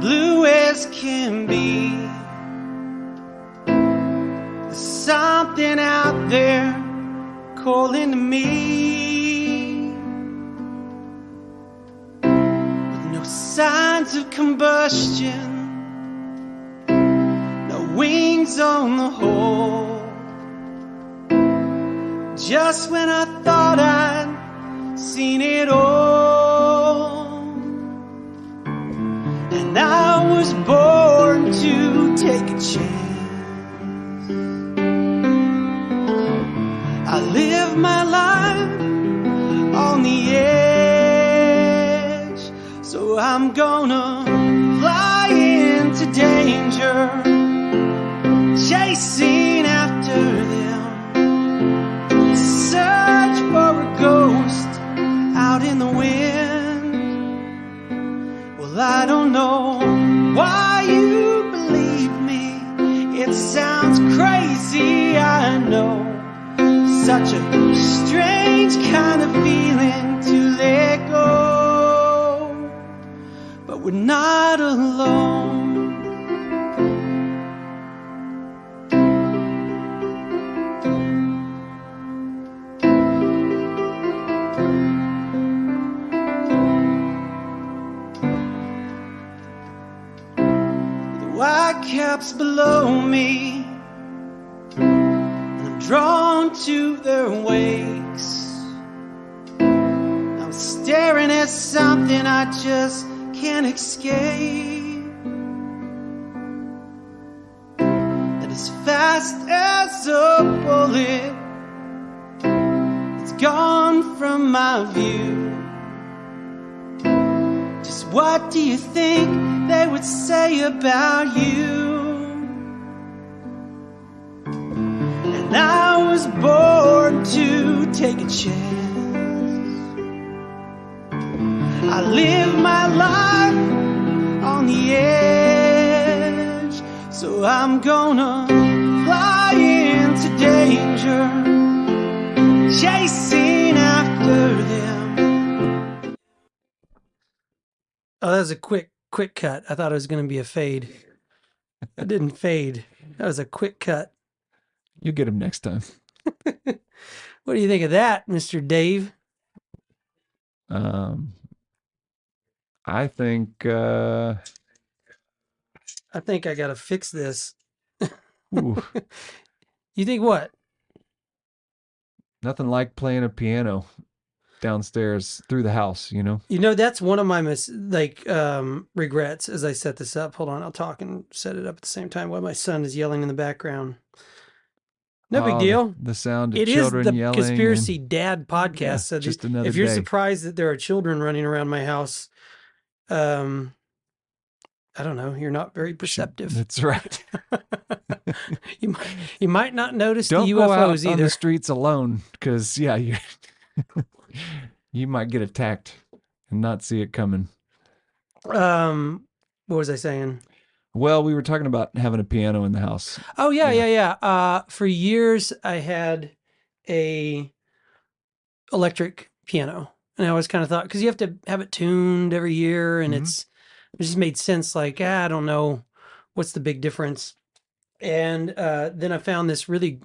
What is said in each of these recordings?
blue as can be. There's something out there calling to me, with no signs of combustion, no wings on the whole. Just when I thought I'd seen it all, and I was born to take a chance. I live my life on the edge, so I'm gonna fly into danger, chasing after them, search for a ghost out in the wind. Well, I don't know why you believe me. It sounds crazy, I know. Such a strange kind of feeling to let go. But we're not alone. White caps below me, and I'm drawn to their wakes. I'm staring at something I just can't escape, and as fast as a bullet, it's gone from my view. Just what do you think they would say about you? And I was born to take a chance. I live my life on the edge, so I'm gonna fly into danger, chasing after them. Oh, that was a quick cut. I thought it was going to be a fade. It didn't fade. That was a quick cut. You'll get him next time. What do you think of that, Mr. Dave? I think I got to fix this. You think what? Nothing like playing a piano downstairs through the house, you know? You know, that's one of my regrets as I set this up. Hold on, I'll talk and set it up at the same time while my son is yelling in the background. No big deal. The sound of it children is the yelling. Conspiracy Dad podcast. Yeah, so just another if you're day. surprised that there are children running around my house, I don't know. You're not very perceptive. That's right. you might not notice Don't the UFOs go out either. on the streets alone, because you might get attacked and not see it coming. What was I saying? Well, we were talking about having a piano in the house. Oh yeah. For years I had a electric piano, and I always kind of thought, because you have to have it tuned every year, and it just made sense. Like, I don't know what's the big difference. And then I found this really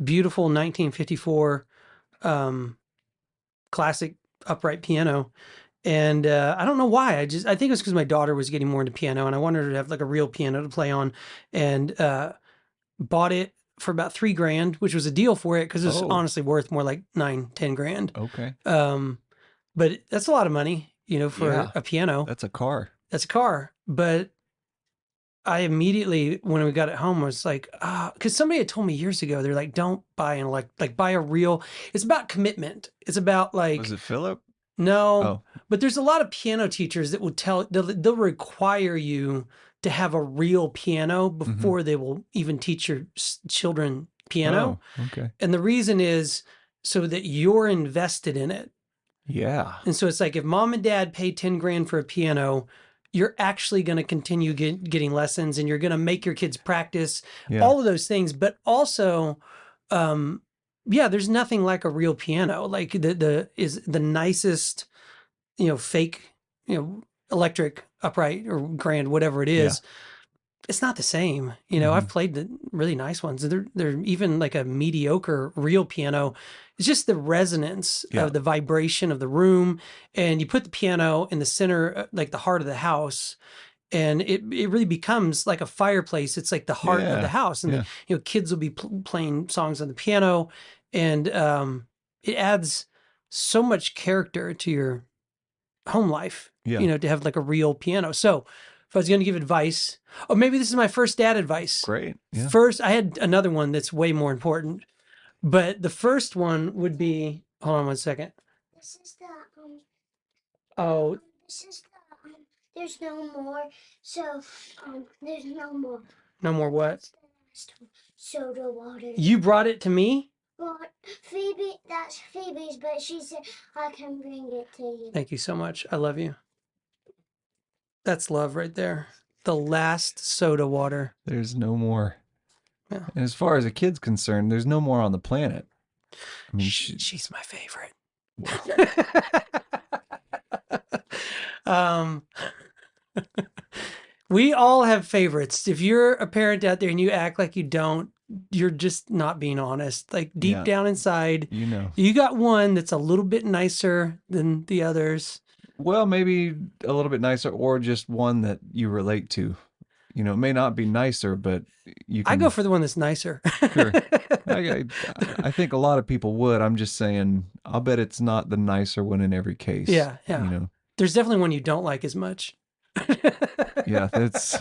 beautiful 1954 classic upright piano. And I don't know why. I think it was because my daughter was getting more into piano, and I wanted her to have like a real piano to play on, and bought it for about $3,000, which was a deal for it because it's honestly worth more like $9-10 grand. Okay. But that's a lot of money, for a piano. That's a car. But I immediately, when we got it home, was like, because somebody had told me years ago, they're like, don't buy buy a real. It's about commitment. It's about like. Was it Philip? No, but there's a lot of piano teachers that will they'll require you to have a real piano before they will even teach your children piano. Oh, okay. And the reason is so that you're invested in it. Yeah. And so it's like, if mom and dad pay $10,000 for a piano, you're actually going to continue getting lessons, and you're going to make your kids practice all of those things. But also, there's nothing like a real piano. Like the nicest, fake, electric upright or grand, whatever it is. It's not the same. You know, I've played the really nice ones. They're even like a mediocre real piano. It's just the resonance of the vibration of the room. And you put the piano in the center, like the heart of the house, and it really becomes like a fireplace. It's like the heart of the house. And the, kids will be playing songs on the piano, and it adds so much character to your home life, to have like a real piano. So if I was going to give advice, maybe this is my first dad advice. Great. Yeah. First, I had another one that's way more important, but the first one would be, hold on one second. This is the, this is the, there's no more. So, there's no more. No more what? Soda water. You brought it to me? Well, Phoebe, that's Phoebe's, but she said I can bring it to you. Thank you so much. I love you. That's love right there. The last soda water. There's no more. Yeah. And as far as a kid's concerned, there's no more on the planet. I mean, she's my favorite. We all have favorites. If you're a parent out there and you act like you don't, you're just not being honest. Like deep down inside, you got one that's a little bit nicer than the others. Well, maybe a little bit nicer, or just one that you relate to. You know, it may not be nicer, but you can... I go for the one that's nicer. Sure. I think a lot of people would. I'm just saying, I'll bet it's not the nicer one in every case. Yeah, yeah. You know? There's definitely one you don't like as much. Yeah, that's...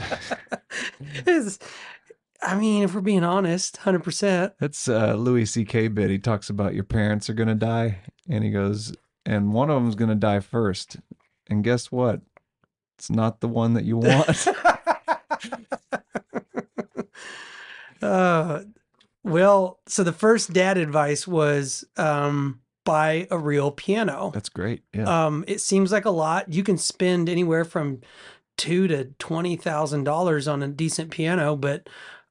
I mean, if we're being honest, 100%. That's Louis C.K. bit. He talks about your parents are going to die, and he goes, and one of them's going to die first. And guess what? It's not the one that you want. Well, so the first dad advice was buy a real piano. That's great. Yeah. It seems like a lot. You can spend anywhere from $2,000 to $20,000 on a decent piano, but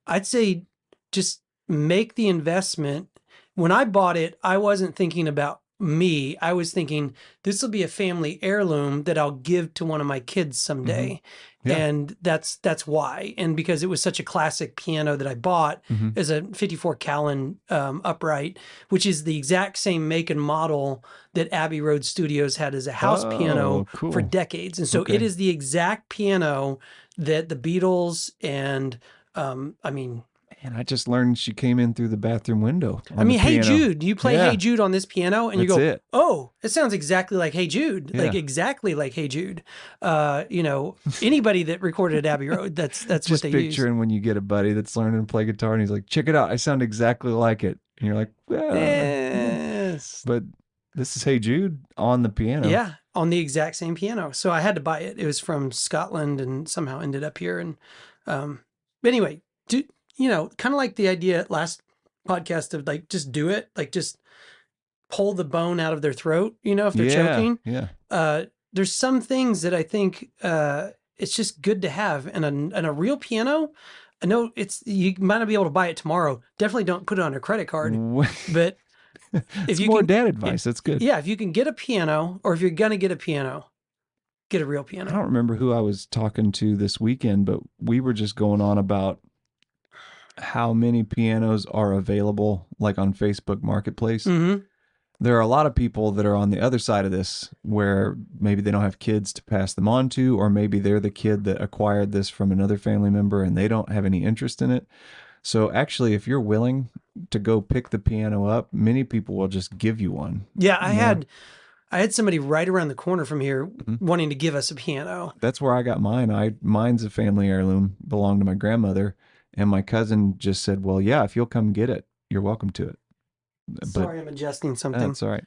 I'd say just make the investment. When I bought it, I wasn't thinking about me. I was thinking this will be a family heirloom that I'll give to one of my kids someday. Yeah. And that's why. And because it was such a classic piano that I bought as a 54 Callan upright, which is the exact same make and model that Abbey Road Studios had as a house piano for decades. And so it is the exact piano that the Beatles and and I just learned she came in through the bathroom window. I mean, Hey Jude, you play Hey Jude on this piano and you go, oh, it sounds exactly like Hey Jude, like exactly like Hey Jude. Anybody that recorded at Abbey Road, that's just what they use. Just picturing when you get a buddy that's learning to play guitar and he's like, check it out, I sound exactly like it. And you're like, well, yes. But this is Hey Jude on the piano. Yeah, on the exact same piano. So I had to buy it. It was from Scotland and somehow ended up here. And anyway, kind of like the idea last podcast of like, just do it. Like just pull the bone out of their throat, if they're choking. Yeah. There's some things that I think it's just good to have. And a real piano, I know you might not be able to buy it tomorrow. Definitely don't put it on a credit card. But if you more dad advice, that's good. Yeah, if you can get a piano, or if you're going to get a piano, get a real piano. I don't remember who I was talking to this weekend, but we were just going on about how many pianos are available, like on Facebook Marketplace. There are a lot of people that are on the other side of this, where maybe they don't have kids to pass them on to, or maybe they're the kid that acquired this from another family member and they don't have any interest in it. So actually, if you're willing to go pick the piano up, many people will just give you one. Yeah, I had somebody right around the corner from here wanting to give us a piano. That's where I got mine. Mine's a family heirloom, belonged to my grandmother. And my cousin just said, well, yeah, if you'll come get it, you're welcome to it. Sorry, I'm adjusting something. That's all right.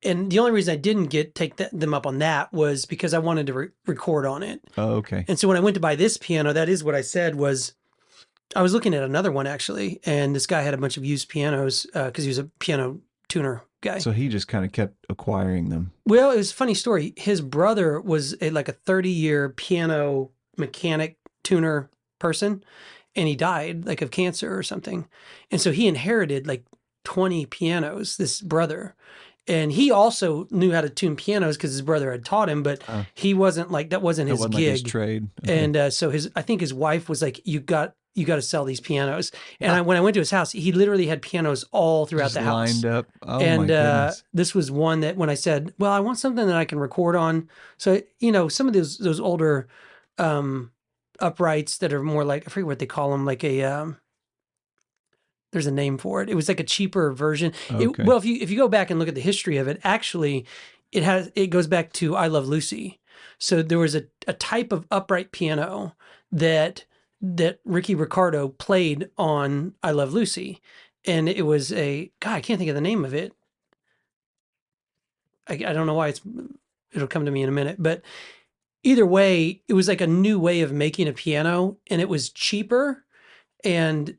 And the only reason I didn't take them up on that was because I wanted to record on it. Oh, okay. And so when I went to buy this piano, that is what I said was, I was looking at another one actually, and this guy had a bunch of used pianos because he was a piano tuner guy. So he just kind of kept acquiring them. Well, it was a funny story. His brother was like a 30-year piano mechanic tuner person, and he died like of cancer or something. And so he inherited like 20 pianos, this brother. And he also knew how to tune pianos because his brother had taught him, but he wasn't like, that wasn't his gig. Like his trade. Okay. And so I think his wife was like, you got to sell these pianos. And when I went to his house, he literally had pianos all throughout Just the house. lined up. Oh and my goodness. This was one that when I said, well, I want something that I can record on. So, some of those older uprights that are more like, I forget what they call them, like there's a name for it. It was like a cheaper version. Okay. Well, if you go back and look at the history of it, actually, it goes back to I Love Lucy. So there was a type of upright piano that Ricky Ricardo played on I Love Lucy, and it was I can't think of the name of it. I don't know why it'll come to me in a minute, but either way, it was like a new way of making a piano, and it was cheaper and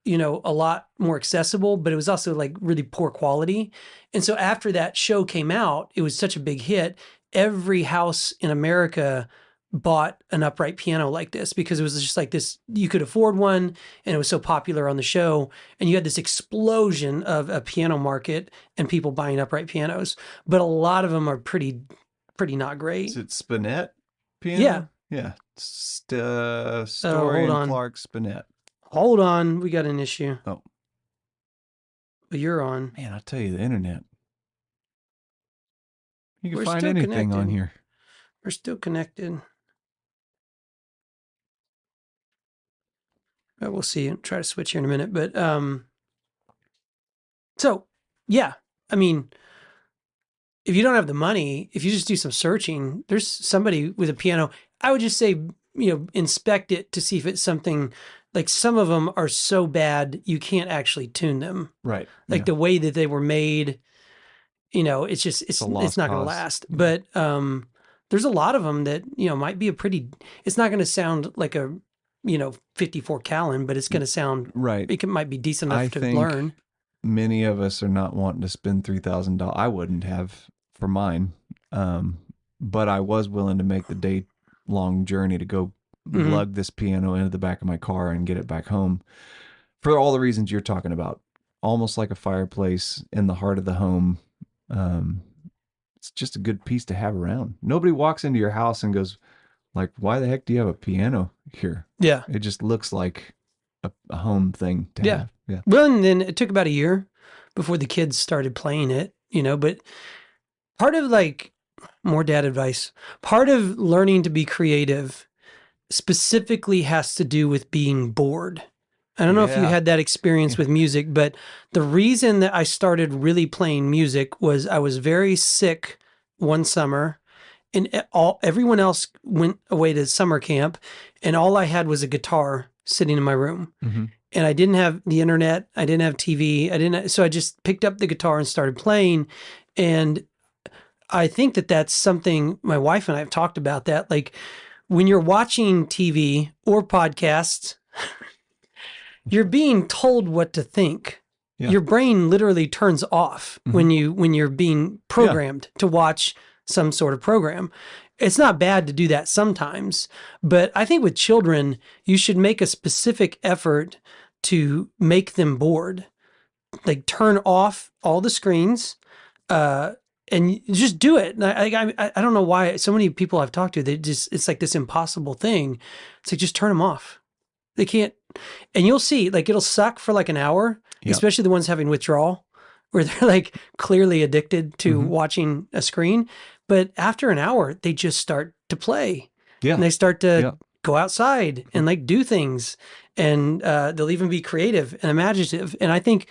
a lot more accessible, but it was also like really poor quality. And so after that show came out, it was such a big hit. Every house in America bought an upright piano like this because it was just like this, you could afford one, and it was so popular on the show. And you had this explosion of a piano market and people buying upright pianos, but a lot of them are pretty not great. Is it Spinet piano? Yeah. Yeah. Story and Clark Spinet. Hold on, we got an issue. Oh. But you're on. Man, I tell you, the internet. You can We're find still anything connected. on here. We're still connected. But we'll see. I'll try to switch here in a minute. But so yeah, I mean, if you don't have the money, if you just do some searching, there's somebody with a piano. I would just say, inspect it to see if it's something. Like some of them are so bad you can't actually tune them. Right. Like the way that they were made, it's just it's not going to last. But there's a lot of them that might be it's not going to sound like a 54 Callan, but it's going to sound right. It might be decent enough to learn. Many of us are not wanting to spend $3,000. I wouldn't have for mine, but I was willing to make the day-long journey to go lug this piano into the back of my car and get it back home for all the reasons you're talking about. Almost like a fireplace in the heart of the home. It's just a good piece to have around. Nobody walks into your house and goes like, why the heck do you have a piano here? Yeah. It just looks like a home thing to have. Yeah. Well, and then it took about a year before the kids started playing it, but part of more dad advice, part of learning to be creative specifically has to do with being bored. I don't know if you had that experience with music, but the reason that I started really playing music was I was very sick one summer, and everyone else went away to summer camp, and all I had was a guitar sitting in my room. Mm-hmm. And I didn't have the internet, I didn't have TV, so I just picked up the guitar and started playing. And I think that that's something my wife and I have talked about, that like when you're watching TV or podcasts, you're being told what to think. Yeah. Your brain literally turns off when you're being programmed to watch some sort of program. It's not bad to do that sometimes, but I think with children, you should make a specific effort to make them bored. Like turn off all the screens, and just do it. I don't know why so many people I've talked to, it's like this impossible thing. It's like, just turn them off. They can't, and you'll see, like it'll suck for like an hour, especially the ones having withdrawal, where they're like clearly addicted to watching a screen. But after an hour, they just start to play. Yeah. And they start to go outside and like do things. And they'll even be creative and imaginative. And I think,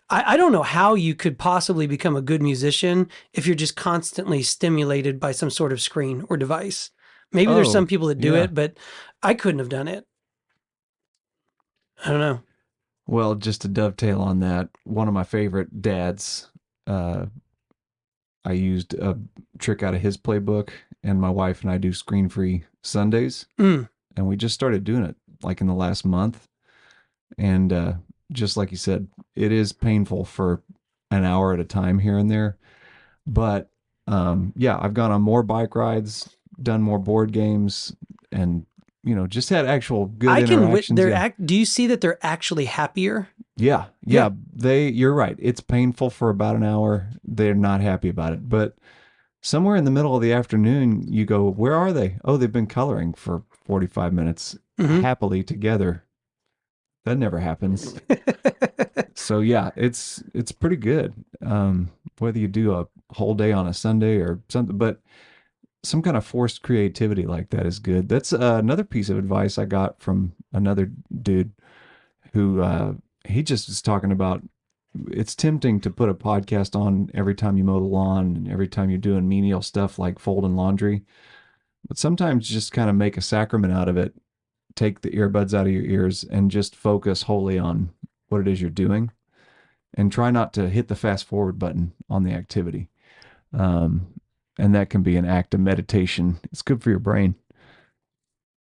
I don't know how you could possibly become a good musician if you're just constantly stimulated by some sort of screen or device. Maybe there's some people that do it, but I couldn't have done it. I don't know. Well, just to dovetail on that, one of my favorite dads, I used a trick out of his playbook, and my wife and I do screen-free Sundays. And we just started doing it like in the last month. And just like you said, it is painful for an hour at a time here and there. But I've gone on more bike rides, done more board games, and just had actual good interactions. Do you see that they're actually happier? Yeah. Yeah. You're right. It's painful for about an hour. They're not happy about it. But somewhere in the middle of the afternoon, you go, where are they? Oh, they've been coloring for 45 minutes happily together. That never happens. So yeah, it's pretty good. Whether you do a whole day on a Sunday or something, but some kind of forced creativity like that is good. That's another piece of advice I got from another dude who he just was talking about. It's tempting to put a podcast on every time you mow the lawn and every time you're doing menial stuff like folding laundry, but sometimes just kind of make a sacrament out of it. Take the earbuds out of your ears and just focus wholly on what it is you're doing, and try not to hit the fast forward button on the activity. And that can be an act of meditation. It's good for your brain.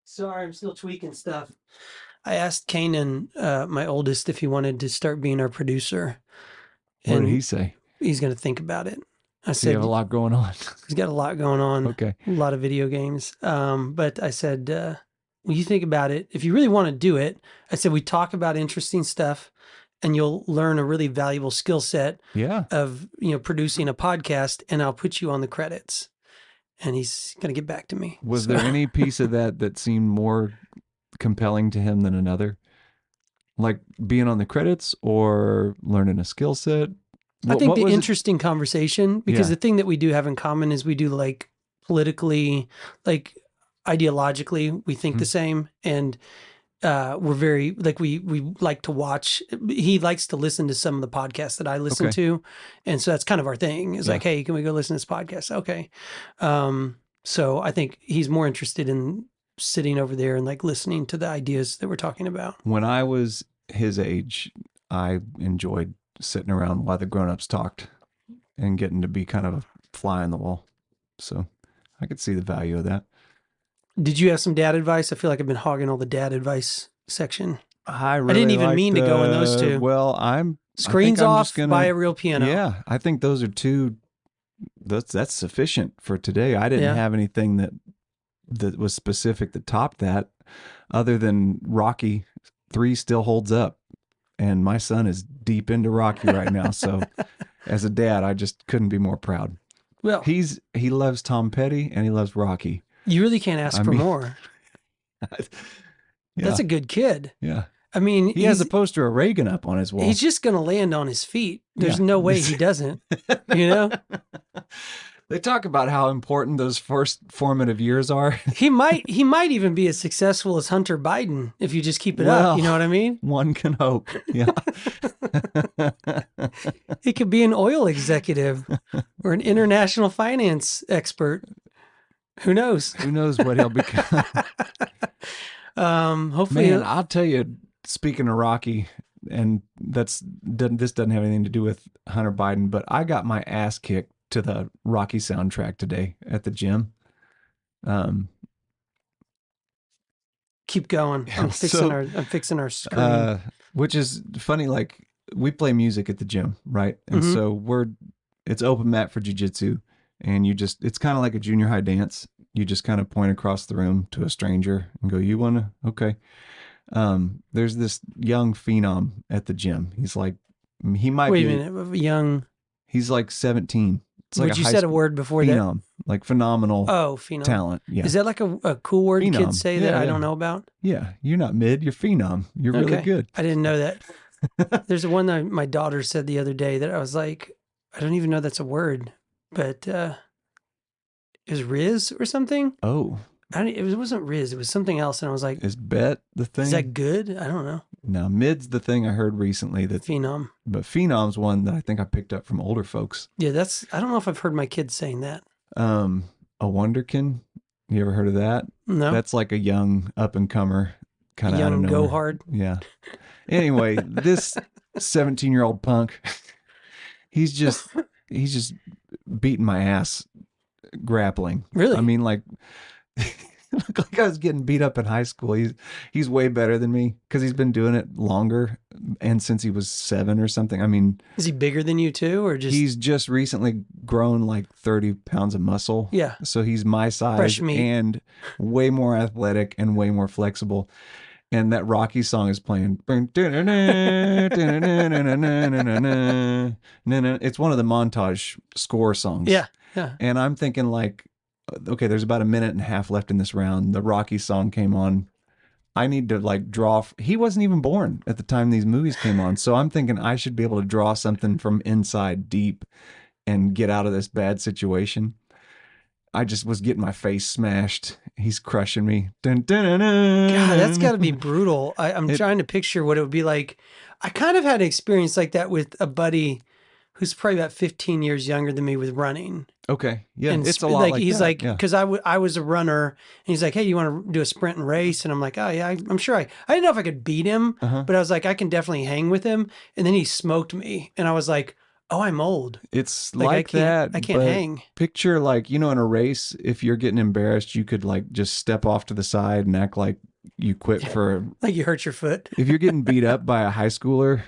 Sorry, I'm still tweaking stuff. I asked Kanan, my oldest, if he wanted to start being our producer. What did he say? He's going to think about it. I said, you have a lot going on. He's got a lot going on. Okay. A lot of video games. But I said, well, you think about it. If you really want to do it, I said, we talk about interesting stuff and you'll learn a really valuable skill set of, producing a podcast, and I'll put you on the credits. And he's going to get back to me. Was there any piece of that seemed more compelling to him than another? Like being on the credits or learning a skill set? I think the interesting conversation, because the thing that we do have in common is we do like politically, like ideologically, we think the same. And we're very, like, we like to watch. He likes to listen to some of the podcasts that I listen to. And so that's kind of our thing. It's like, hey, can we go listen to this podcast? Okay. So I think he's more interested in sitting over there and like listening to the ideas that we're talking about. When I was his age, I enjoyed sitting around while the grown-ups talked and getting to be kind of a fly on the wall. So I could see the value of that. Did you have some dad advice? I feel like I've been hogging all the dad advice section. I really didn't even mean to go in those two. Well, Screens off, buy a real piano. Yeah, I think those are two. That's sufficient for today. I didn't have anything that was specific that topped that, other than Rocky 3 still holds up, and my son is deep into Rocky right now. So, as a dad, I just couldn't be more proud. Well, he loves Tom Petty and he loves Rocky. You really can't ask for more. That's a good kid. Yeah. I mean, he has a poster of Reagan up on his wall. He's just going to land on his feet. There's no way he doesn't, They talk about how important those first formative years are. He might even be as successful as Hunter Biden if you just keep it up. You know what I mean? One can hope. Yeah. He could be an oil executive or an international finance expert. Who knows? Who knows what he'll become? Hopefully, man, I'll tell you. Speaking of Rocky, and this doesn't have anything to do with Hunter Biden, but I got my ass kicked to the Rocky soundtrack today at the gym. Keep going. I'm fixing our screen. Which is funny. Like, we play music at the gym, right? And so it's open mat for jiu-jitsu. And it's kind of like a junior high dance. You just kind of point across the room to a stranger and go, you want to? Okay. There's this young phenom at the gym. He's like, he might Wait a minute, young. He's like 17. It's like you said a word before phenom, like phenomenal phenom. talent. Yeah. Is that like a cool word phenom. Kids say that I don't know about? Yeah. You're not mid, you're phenom. You're really good. I didn't know that. There's one that my daughter said the other day that I was like, I don't even know that's a word. But it was Riz or something. Oh, it wasn't Riz. It was something else, and I was like, "Is bet the thing? Is that good? I don't know." No, mid's the thing I heard recently. That phenom, but phenom's one that I think I picked up from older folks. Yeah, I don't know if I've heard my kids saying that. A wonderkin. You ever heard of that? No. That's like a young up and comer kind of young go hard. Yeah. Anyway, this 17-year-old punk, he's just beating my ass grappling. Really? I mean, like I was getting beat up in high school. He's way better than me because he's been doing it longer and since he was 7 or something. I mean, is he bigger than you too, or just? He's just recently grown like 30 pounds of muscle. Yeah. So he's my size and way more athletic and way more flexible. and that Rocky song is playing. It's one of the montage score songs. Yeah. Yeah. And I'm thinking like, okay, there's about a minute and a half left in this round. The Rocky song came on. I need to like draw. He wasn't even born at the time these movies came on. So I'm thinking I should be able to draw something from inside deep and get out of this bad situation. I just was getting my face smashed. He's crushing me. Dun, dun, dun, dun. God, that's got to be brutal. I'm trying to picture what it would be like. I kind of had an experience like that with a buddy who's probably about 15 years younger than me with running. Okay. Yeah. And it's a lot like he's that. like, Yeah. because I was a runner, and he's like, hey, you want to do a sprint and race? And I'm like, oh yeah, I'm sure I didn't know if I could beat him, but I was like, I can definitely hang with him. And then he smoked me, and I was like, oh, I'm old. It's Like, like that. I can't but hang. Picture like, in a race, if you're getting embarrassed, you could like just step off to the side and act like you quit for. Like you hurt your foot. If you're getting beat up by a high schooler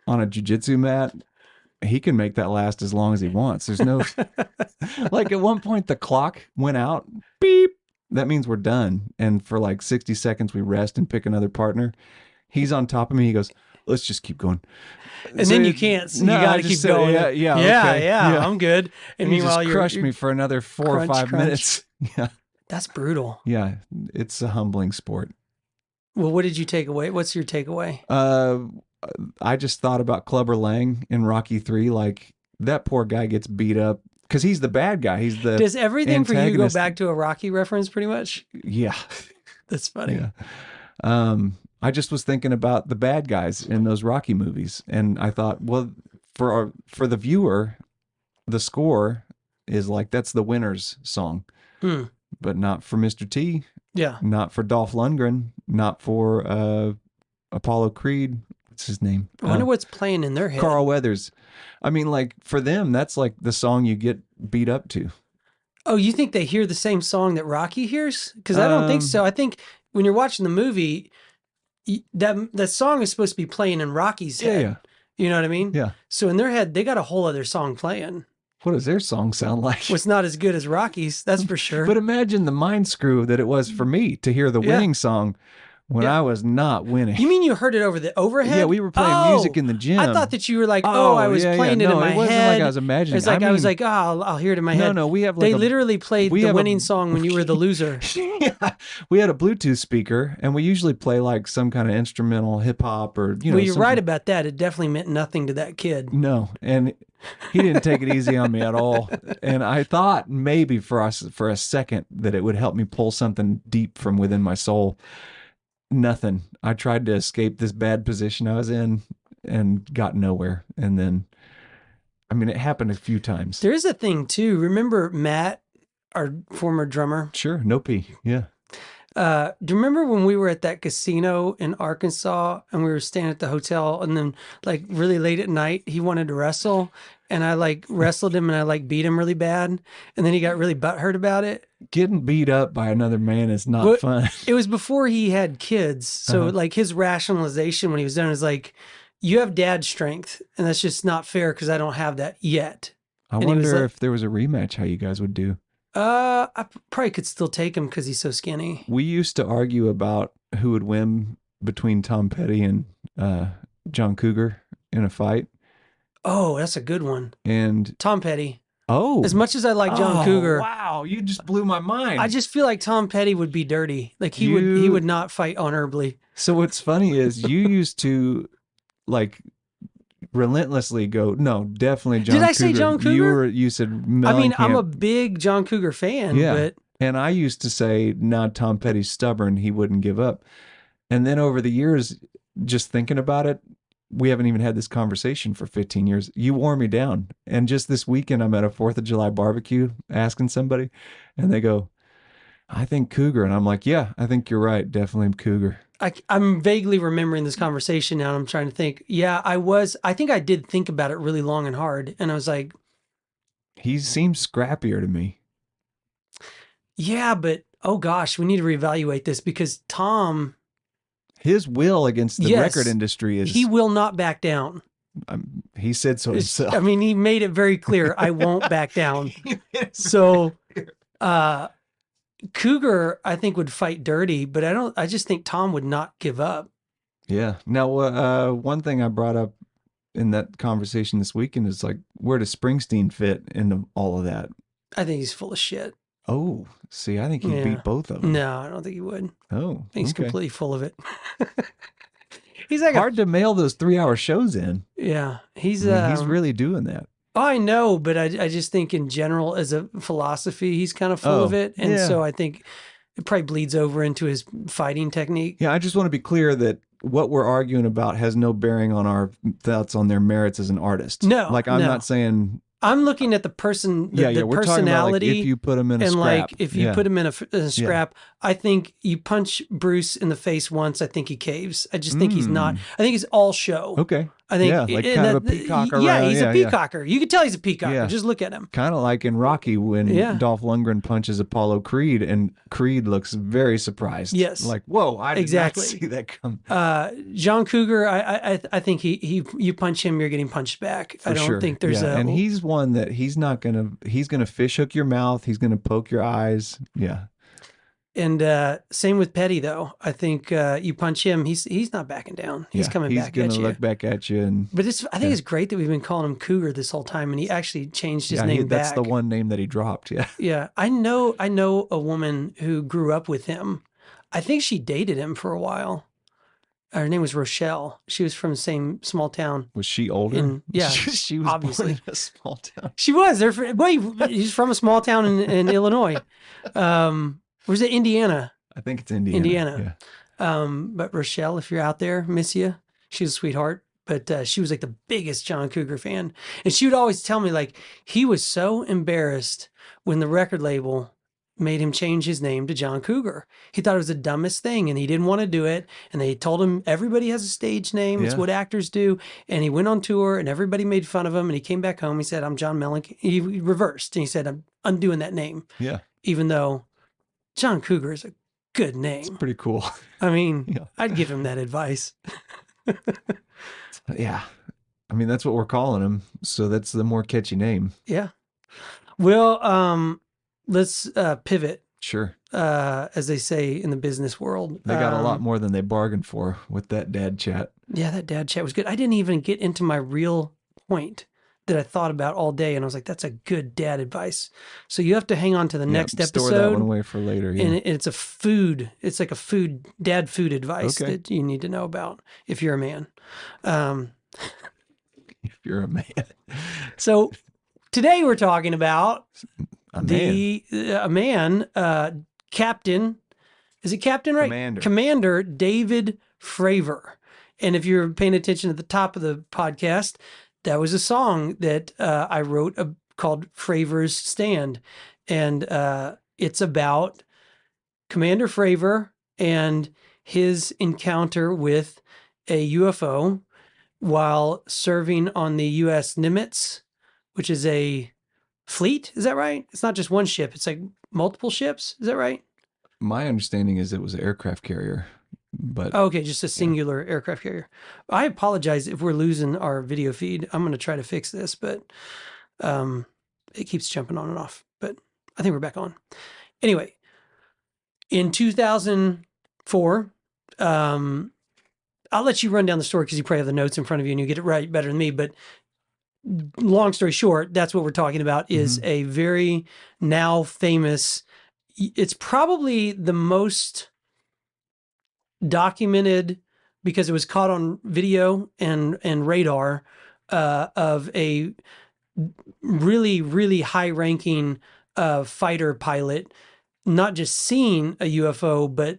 on a jiu-jitsu mat, he can make that last as long as he wants. There's no, like at one point the clock went out, beep. That means we're done. And for like 60 seconds, we rest and pick another partner. He's on top of me. He goes, let's just keep going. And then you can't. So No, you got I to keep just said, going. yeah, okay, yeah. I'm good. And He meanwhile, just crushed you're me for another 4 or 5 crunch. minutes. Yeah. That's brutal. Yeah. It's a humbling sport. Well, what did you take away? What's your takeaway? I just thought about Clubber Lang in Rocky 3. Like, that poor guy gets beat up because he's the bad guy. He's the Does everything for you go antagonist. back to a Rocky reference pretty much? Yeah. That's funny. Yeah. I just was thinking about the bad guys in those Rocky movies. And I thought, well, for the viewer, the score is like, that's the winner's song. But not for Mr. T. Yeah. Not for Dolph Lundgren. Not for Apollo Creed. What's his name? I wonder what's playing in their head. Carl Weathers. I mean, like, for them, that's like the song you get beat up to. Oh, you think they hear the same song that Rocky hears? Because I don't think so. I think when you're watching the movie, that song is supposed to be playing in Rocky's head. Yeah. You know what I mean? Yeah. So in their head, they got a whole other song playing. What does their song sound like? Well, it's not as good as Rocky's, that's for sure. But imagine the mind screw that it was for me to hear the winning song when I was not winning. You mean you heard it over the overhead? Yeah, we were playing music in the gym. I thought that you were like, I was playing it in my head. It wasn't like I was imagining. It's like I was like, I'll hear it in my head. No, we have like they literally played the winning song when you were the loser. Yeah, we had a Bluetooth speaker, and we usually play like some kind of instrumental hip hop or Well, you're right about that. It definitely meant nothing to that kid. No, and he didn't take it easy on me at all. And I thought maybe for a second that it would help me pull something deep from within my soul. Nothing. I tried to escape this bad position I was in and got nowhere. And then, I mean, it happened a few times. There is a thing too. Remember Matt, our former drummer? Sure. No P. Yeah. Do you remember when we were at that casino in Arkansas and we were staying at the hotel, and then like really late at night, he wanted to wrestle, and I like wrestled him and I like beat him really bad. And then he got really butthurt about it. Getting beat up by another man is not fun. It was before he had kids. So like his rationalization when he was done is like, you have dad strength and that's just not fair because I don't have that yet. I wonder if there was a rematch, how you guys would do. I probably could still take him because he's so skinny. We used to argue about who would win between Tom Petty and John Cougar in a fight. Oh, that's a good one. And Tom Petty. Oh. As much as I like John Cougar. Wow, you just blew my mind. I just feel like Tom Petty would be dirty. Like he would not fight honorably. So what's funny is you used to like relentlessly go, no, definitely John Cougar. Did I say John Cougar? You said Mellencamp. I mean, I'm a big John Cougar fan, but and I used to say, no, Tom Petty's stubborn, he wouldn't give up. And then over the years, just thinking about it, we haven't even had this conversation for 15 years. You wore me down. And just this weekend, I'm at a 4th of July barbecue asking somebody, and they go, I think Cougar. And I'm like, yeah, I think you're right. Definitely Cougar. I'm vaguely remembering this conversation now, and I'm trying to think. Yeah, I think I did think about it really long and hard. And I was like, he seems scrappier to me. Yeah, but oh gosh, we need to reevaluate this because Tom... His will against the record industry is... He will not back down. He said so himself. I mean, he made it very clear, I won't back down. So, Cougar, I think, would fight dirty, but I just think Tom would not give up. Yeah. Now, one thing I brought up in that conversation this weekend is like, where does Springsteen fit into all of that? I think he's full of shit. Oh, see, I think he'd Yeah. beat both of them. No, I don't think he would. Oh, I think he's okay. completely full of it. He's like Hard to mail those 3-hour shows in. Yeah, He's really doing that. I know, but I just think in general, as a philosophy, he's kind of full of it. And yeah. so I think it probably bleeds over into his fighting technique. Yeah, I just want to be clear that what we're arguing about has no bearing on our thoughts on their merits as an artist. No, like I'm no. not saying. I'm looking at the person, the we're personality, talking about like if you put him in a and scrap. like if you put him in a scrap, I think you punch Bruce in the face once, I think he caves. I just think he's not. I think it's all show. Okay. I think like kind of a peacock around. Yeah, he's a peacocker. You can tell he's a peacocker. Yeah. Just look at him. Kind of like in Rocky when Dolph Lundgren punches Apollo Creed and Creed looks very surprised. Yes. Like, whoa, I did not see that come. John Cougar, I think you punch him, you're getting punched back. I don't think there's and he's one that he's gonna fish hook your mouth. He's gonna poke your eyes. Yeah. And same with Petty, though. I think you punch him, he's not backing down. He's coming back at you. He's gonna look back at you. But I think it's great that we've been calling him Cougar this whole time, and he actually changed his name back. That's the one name that he dropped. Yeah. Yeah. I know a woman who grew up with him. I think she dated him for a while. Her name was Rochelle. She was from the same small town. Was she older? Yeah, she was obviously born in a small town. She was. He's from a small town in Illinois. Was it Indiana? I think it's Indiana. Yeah. But Rochelle, if you're out there, miss you. She's a sweetheart. But she was like the biggest John Cougar fan. And she would always tell me, like, he was so embarrassed when the record label made him change his name to John Cougar. He thought it was the dumbest thing and he didn't want to do it. And they told him everybody has a stage name. It's what actors do. And he went on tour and everybody made fun of him. And he came back home. He said, I'm John Mellencamp. He reversed and he said, I'm undoing that name. Yeah. Even though John Cougar is a good name. It's pretty cool. I mean, I'd give him that advice. Yeah. I mean, that's what we're calling him. So that's the more catchy name. Yeah. Well, let's pivot. Sure. As they say in the business world. They got a lot more than they bargained for with that dad chat. Yeah, that dad chat was good. I didn't even get into my real point that I thought about all day. And I was like, that's a good dad advice. So you have to hang on to the next episode. Store that one away for later. Yeah. And it's like a dad food advice that you need to know about if you're a man. If you're a man. So today we're talking about a man, Captain. Is it Captain, right? Commander David Fravor. And if you're paying attention at the top of the podcast, that was a song that I wrote called Fravor's Stand. And it's about Commander Fravor and his encounter with a UFO while serving on the U.S. Nimitz, which is a fleet. Is that right? It's not just one ship. It's like multiple ships. Is that right? My understanding is it was an aircraft carrier. But okay, just a singular aircraft carrier. I apologize if we're losing our video feed. I'm going to try to fix this, but it keeps jumping on and off. But I think we're back on. Anyway, in 2004, I'll let you run down the story because you probably have the notes in front of you and you get it right better than me. But long story short, that's what we're talking about is a very now famous, it's probably the most documented because it was caught on video and radar of a really, really high ranking fighter pilot, not just seeing a UFO, but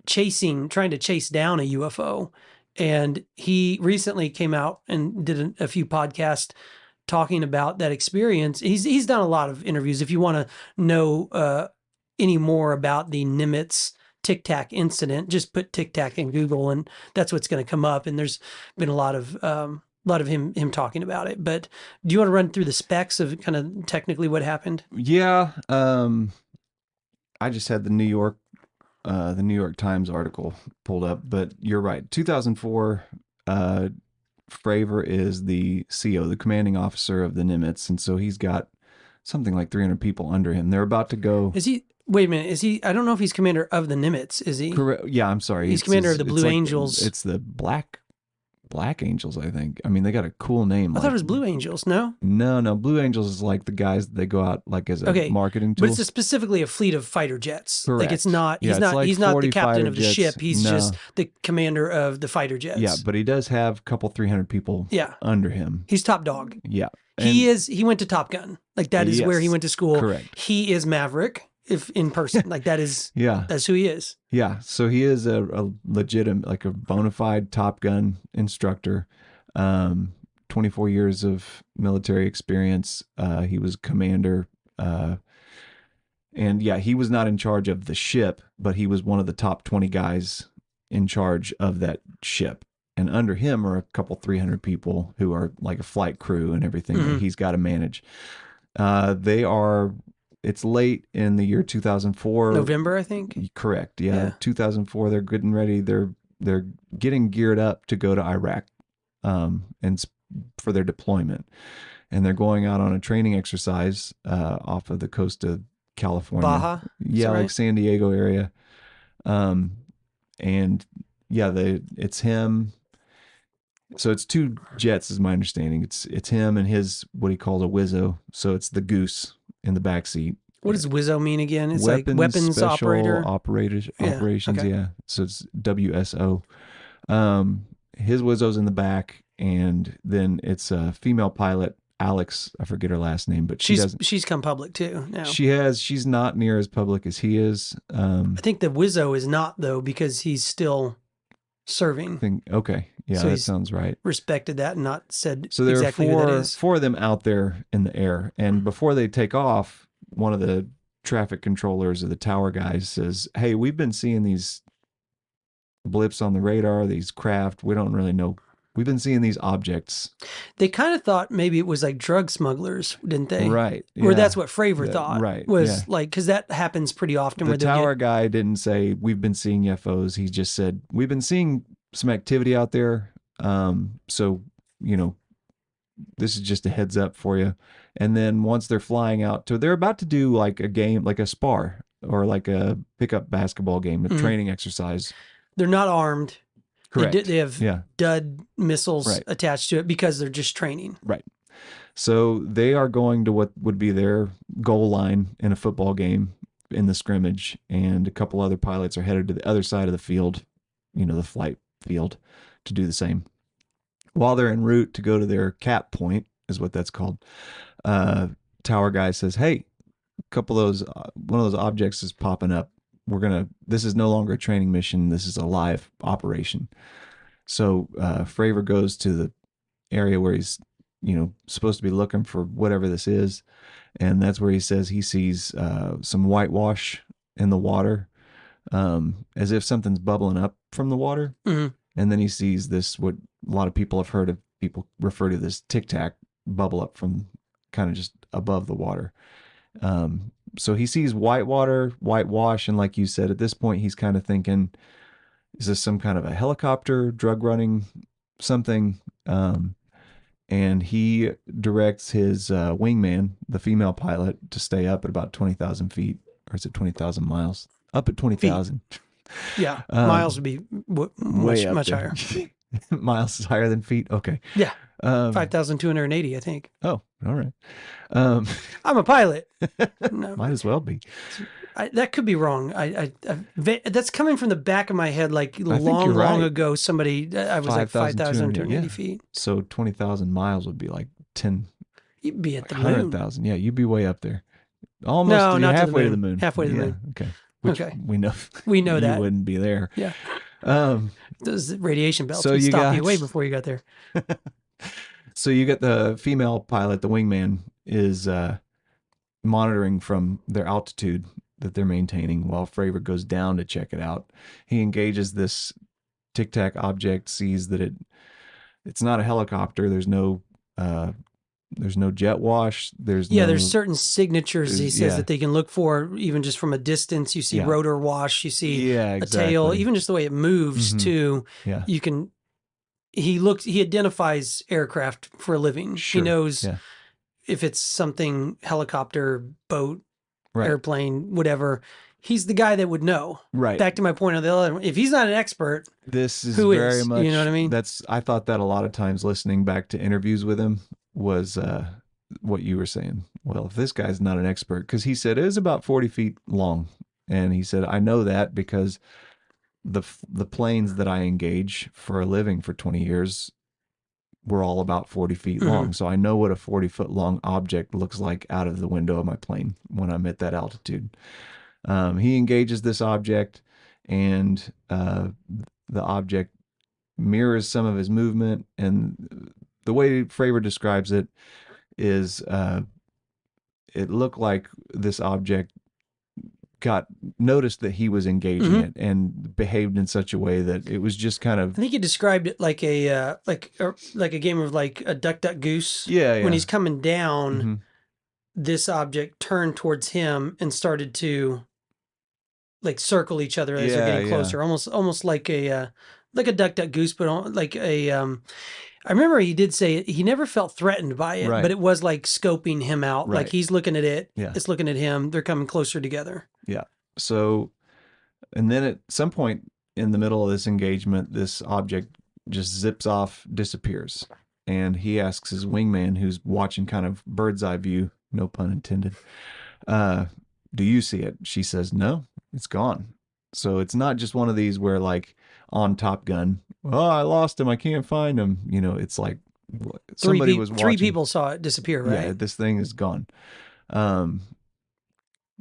trying to chase down a UFO. And he recently came out and did a few podcasts talking about that experience. He's done a lot of interviews. If you want to know any more about the Nimitz Tic-Tac incident, just put Tic-Tac in Google and that's what's going to come up. And there's been a lot of him talking about it. But do you want to run through the specs of kind of technically what happened? Yeah. I just had the New York Times article pulled up, but you're right. 2004, Fravor is the CO, the commanding officer of the Nimitz. And so he's got something like 300 people under him. They're about to go. Is he Wait a minute. Is he? I don't know if he's commander of the Nimitz. Is he? Correct. Yeah, I'm sorry. He's commander of the Blue Angels. It's the Black Angels, I think. I mean, they got a cool name. I thought it was Blue Angels. No. No. Blue Angels is like the guys that they go out like as a marketing tool. But it's specifically a fleet of fighter jets. Correct. Like it's not. He's Yeah, not. like He's not the 40 captain fighter of the jets. ship. He's No. just the commander of the fighter jets. Yeah, but he does have a couple 300 people under him. He's top dog. Yeah. He went to Top Gun. Like that is where he went to school. Correct. He is Maverick if in person. Like that is that's who he is. Yeah. So he is a legitimate, like a bona fide Top Gun instructor. 24 years of military experience. He was commander. And yeah, he was not in charge of the ship, but he was one of the top 20 guys in charge of that ship. And under him are a couple 300 people who are like a flight crew and everything that he's got to manage. It's late in the year 2004. November, I think. Correct. Yeah. 2004. They're getting ready. They're getting geared up to go to Iraq, and for their deployment. And they're going out on a training exercise, off of the coast of California. Baja? Yeah. Like San Diego area. And yeah, it's him. So it's two jets, is my understanding. It's him and his what he calls a Wizzo. So it's the Goose in the back seat. What does Wizzo mean again? It's weapons, like weapons special operator. Operations. Okay. Yeah. So it's WSO. His Wizzo's in the back, and then it's a female pilot, Alex. I forget her last name, but she's come public too now. She's not near as public as he is. I think the Wizzo is not though, because he's still serving. Okay. Yeah, So that he's sounds right. Respected that and not said So there exactly are who that is. four of them out there in the air. And before they take off, one of the traffic controllers or the tower guys says, "Hey, we've been seeing these blips on the radar, these craft. We don't really know. We've been seeing these objects." They kind of thought maybe it was like drug smugglers, didn't they? Right. Or yeah. that's what Fravor thought. Right. Was like, because that happens pretty often. The where they'll tower guy didn't say, "We've been seeing UFOs." He just said, "We've been seeing some activity out there. So, this is just a heads up for you." And then once they're flying out they're about to do like a game, like a spar or like a pickup basketball game, a training exercise. They're not armed. Correct. They have dud missiles attached to it because they're just training. Right. So they are going to what would be their goal line in a football game in the scrimmage, and a couple other pilots are headed to the other side of the field, the flight field, to do the same. While they're en route to go to their cap point, is what that's called, tower guy says, "Hey, one of those objects is popping up. This is no longer a training mission. This is a live operation." So Fravor goes to the area where he's, supposed to be looking for whatever this is. And that's where he says he sees some whitewash in the water, as if something's bubbling up from the water. Mm-hmm. And then he sees this, what a lot of people have heard of, people refer to this tic-tac bubble up from kind of just above the water. So he sees whitewash, and like you said, at this point he's kind of thinking, is this some kind of a helicopter, drug running, something? And he directs his wingman, the female pilot, to stay up at about 20,000 feet, or is it 20,000 miles? Up at 20,000. Yeah, miles would be much higher. Miles is higher than feet? Okay. Yeah, 5,280, I think. Oh, all right. I'm a pilot. No. Might as well be. That could be wrong. That's coming from the back of my head, like long ago. Somebody, I was like 5,280 feet. So 20,000 miles would be like 10. You'd be at the 100,000. Yeah, you'd be way up there. Almost. No, not halfway to the moon. Halfway to the moon. Okay. Which we know. We know that you wouldn't be there. Yeah. Those radiation belts so would stop you way before you got there. So you get the female pilot, the wingman, is monitoring from their altitude that they're maintaining while Fravor goes down to check it out. He engages this tic-tac object, sees that it's not a helicopter. There's no jet wash. There's certain signatures he says that they can look for even just from a distance. You see rotor wash, you see a tail, even just the way it moves too. Yeah. You can. He identifies aircraft for a living. Sure. He knows if it's something helicopter, boat, Right. airplane, whatever. He's the guy that would know. Right. Back to my point of the other one. If he's not an expert, This is who very is? much, You know what I mean? I thought that a lot of times listening back to interviews with him was what you were saying. Well, if this guy's not an expert, because he said it was about 40 feet long. And he said, I know that because the planes that I engage for a living for 20 years were all about 40 feet long. So I know what a 40-foot long object looks like out of the window of my plane when I'm at that altitude. He engages this object, and the object mirrors some of his movement. And the way Fravor describes it is it looked like this object noticed that he was engaging it and behaved in such a way that it was just kind of. I think he described it like a game of like a duck duck goose. Yeah. When he's coming down, this object turned towards him and started to like circle each other as they're getting closer. Almost like a duck duck goose, but like a I remember he did say he never felt threatened by it, but it was like scoping him out. Like he's looking at it, it's looking at him. They're coming closer together. Yeah. So, and then at some point in the middle of this engagement, this object just zips off, disappears. And he asks his wingman, who's watching kind of bird's eye view, no pun intended, do you see it? She says, no, it's gone. So it's not just one of these where like on Top Gun, oh, I lost him, I can't find him. You know, it's like somebody was watching. 3 people saw it disappear, right? Yeah, this thing is gone.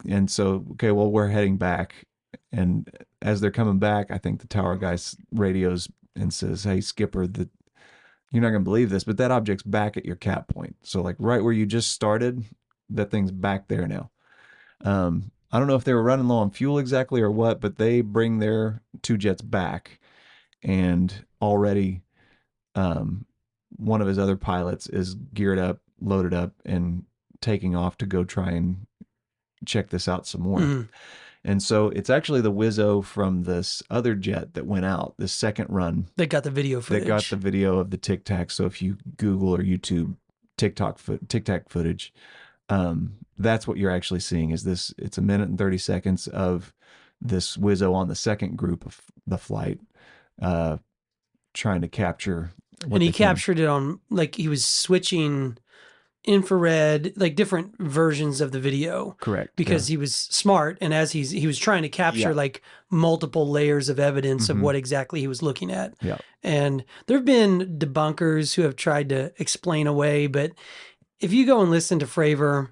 And so, okay, well, we're heading back. And as they're coming back, I think the tower guy radios and says, hey, Skipper, you're not going to believe this, but that object's back at your cap point. So like right where you just started, that thing's back there now. I don't know if they were running low on fuel exactly or what, but they bring their 2 jets back, and already one of his other pilots is geared up, loaded up, and taking off to go try and check this out some more. And so it's actually the Wizzo from this other jet that went out, this second run. They got the video footage. They got the video of the Tic Tac. So if you Google or YouTube Tic Tac footage, that's what you're actually seeing is this. It's 1 minute and 30 seconds of this Wizzo on the second group of the flight, trying to capture. And he captured it on, like he was switching infrared, like different versions of the video. Correct. Because he was smart, and as he was trying to capture like multiple layers of evidence of what exactly he was looking at. Yeah. And there have been debunkers who have tried to explain away, but if you go and listen to Fravor,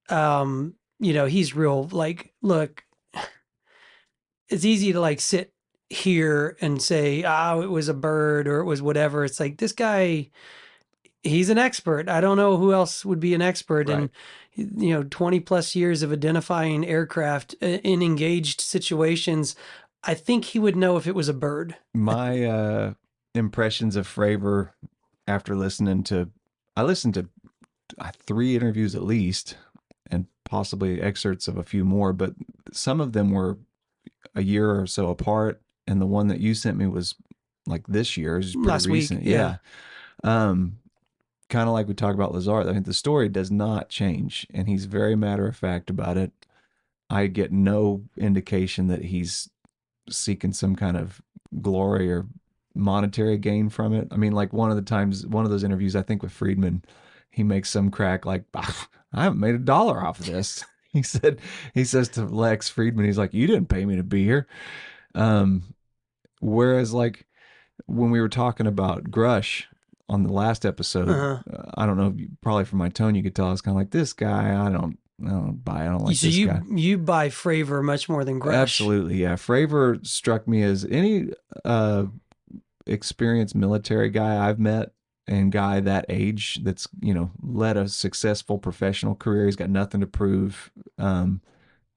you know, he's real like, look, it's easy to like sit here and say, oh, it was a bird or it was whatever. It's like, this guy, he's an expert. I don't know who else would be an expert. Right. And, you know, 20 plus years of identifying aircraft in engaged situations. I think he would know if it was a bird. My impressions of Fravor after I listened to 3 interviews at least, and possibly excerpts of a few more, but some of them were a year or so apart. And the one that you sent me was like this year. It was pretty Last recent. week. Yeah. Kind of like we talk about Lazard. I mean, the story does not change, and he's very matter of fact about it. I get no indication that he's seeking some kind of glory or monetary gain from it. I mean, like one of those interviews, I think with Friedman, he makes some crack like, I haven't made $1 off of this. He says to Lex Friedman, he's like, you didn't pay me to be here. Whereas like when we were talking about Grush on the last episode, I don't know, probably from my tone, you could tell I was kind of like, this guy, I don't buy. I don't like this guy. You buy Fravor much more than Grush. Absolutely, yeah. Fravor struck me as any experienced military guy I've met, and guy that age that's, you know, led a successful professional career. He's got nothing to prove. Kind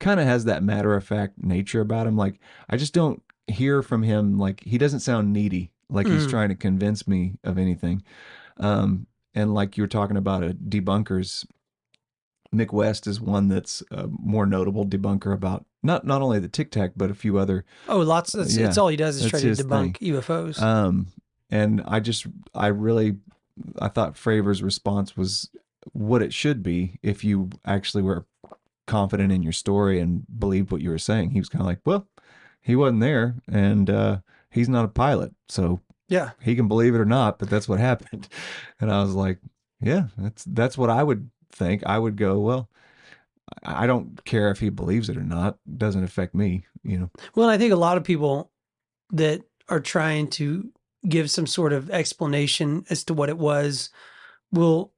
of has that matter of fact nature about him. Like I just don't hear from him. Like he doesn't sound needy. Like he's trying to convince me of anything. And like you were talking about debunkers, Nick West is one that's a more notable debunker about not only the Tic Tac, but a few other. Oh, lots. It's all he does is try to debunk UFOs. And I thought Fravor's response was what it should be if you actually were confident in your story and believed what you were saying. He was kind of like, well, he wasn't there, and he's not a pilot, so Yeah. he can believe it or not, but that's what happened. And I was like, yeah, that's what I would think. I would go, well, I don't care if he believes it or not. It doesn't affect me, you know. Well, I think a lot of people that are trying to give some sort of explanation as to what it was will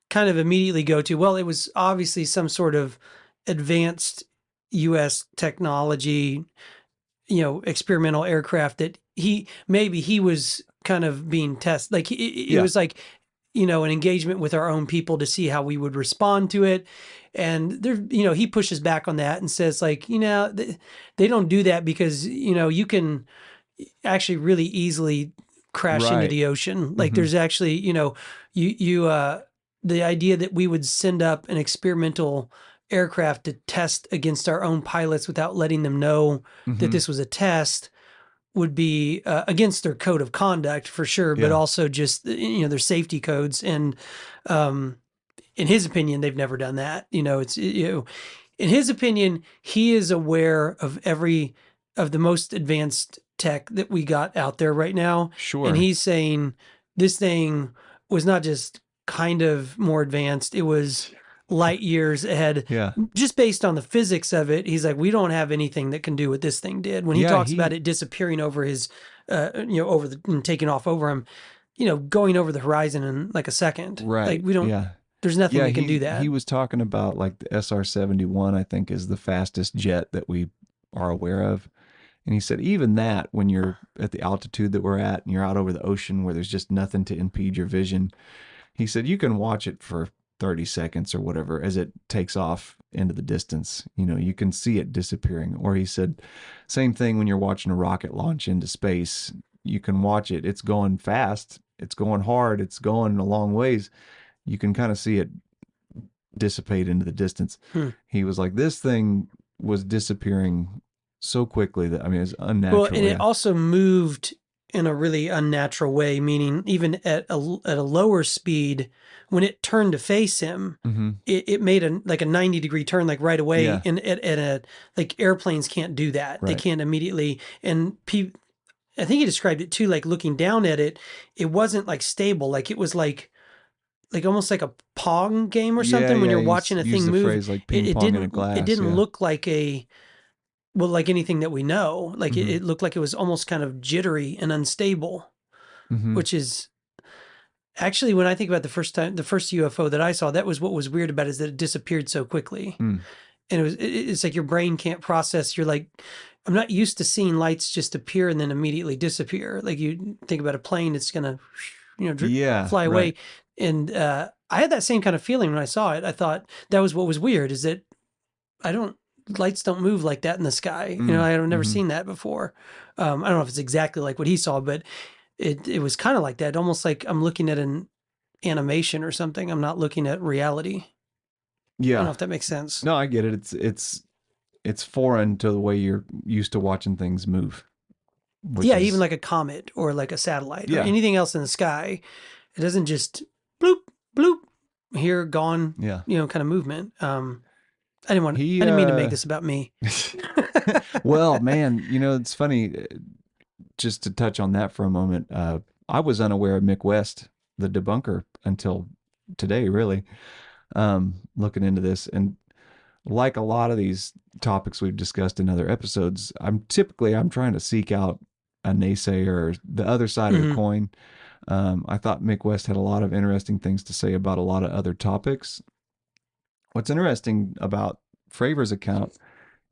kind of immediately go to, well, it was obviously some sort of advanced U.S. technology, experimental aircraft that he was kind of being tested. Like it was like, an engagement with our own people to see how we would respond to it. And there, he pushes back on that and says like, they don't do that because, you can actually really easily crash into the ocean. Like there's actually, the idea that we would send up an experimental aircraft to test against our own pilots without letting them know that this was a test would be against their code of conduct for sure, but also just, their safety codes. And in his opinion, they've never done that. In his opinion, he is aware of of the most advanced tech that we got out there right now. Sure. And he's saying this thing was not just kind of more advanced, it was light years ahead. Yeah. Just based on the physics of it, he's like, we don't have anything that can do what this thing did. When he talks about it disappearing over his, and taking off over him, going over the horizon in like a second. Right. Like we don't, there's nothing that can do that. He was talking about like the SR-71, I think, is the fastest jet that we are aware of. And he said, even that, when you're at the altitude that we're at and you're out over the ocean where there's just nothing to impede your vision, he said, you can watch it for 30 seconds or whatever as it takes off into the distance. You can see it disappearing. Or he said, same thing when you're watching a rocket launch into space. You can watch it. It's going fast. It's going hard. It's going a long ways. You can kind of see it dissipate into the distance. He was like, this thing was disappearing so quickly that, it's unnatural. Well, and it also moved in a really unnatural way, meaning even at a lower speed, when it turned to face him, it made a 90-degree turn like right away. Yeah. And like airplanes can't do that. Right. They can't immediately. And I think he described it too, like looking down at it, it wasn't like stable. Like it was like almost like a Pong game or something when you're watching a thing move. Phrase like ping pong in a glass. It didn't look like like anything that we know. Like it looked like it was almost kind of jittery and unstable, which is actually, when I think about the first UFO that I saw, that was what was weird about it, is that it disappeared so quickly. And it's like your brain can't process. You're like, I'm not used to seeing lights just appear and then immediately disappear. Like you think about a plane, it's going to, fly away. Right. And I had that same kind of feeling when I saw it. I thought that was what was weird, is that lights don't move like that in the sky. I've never seen that before. I don't know if it's exactly like what he saw, but it was kind of like that. Almost like I'm looking at an animation or something. I'm not looking at reality. Yeah. I don't know if that makes sense. No, I get it. It's foreign to the way you're used to watching things move. Even like a comet or like a satellite or anything else in the sky. It doesn't just bloop, bloop, here, gone, kind of movement. I didn't mean to make this about me. Well, man, it's funny, just to touch on that for a moment. I was unaware of Mick West, the debunker, until today, really, looking into this. And like a lot of these topics we've discussed in other episodes, I'm trying to seek out a naysayer or the other side of the coin. I thought Mick West had a lot of interesting things to say about a lot of other topics. What's interesting about Fravor's account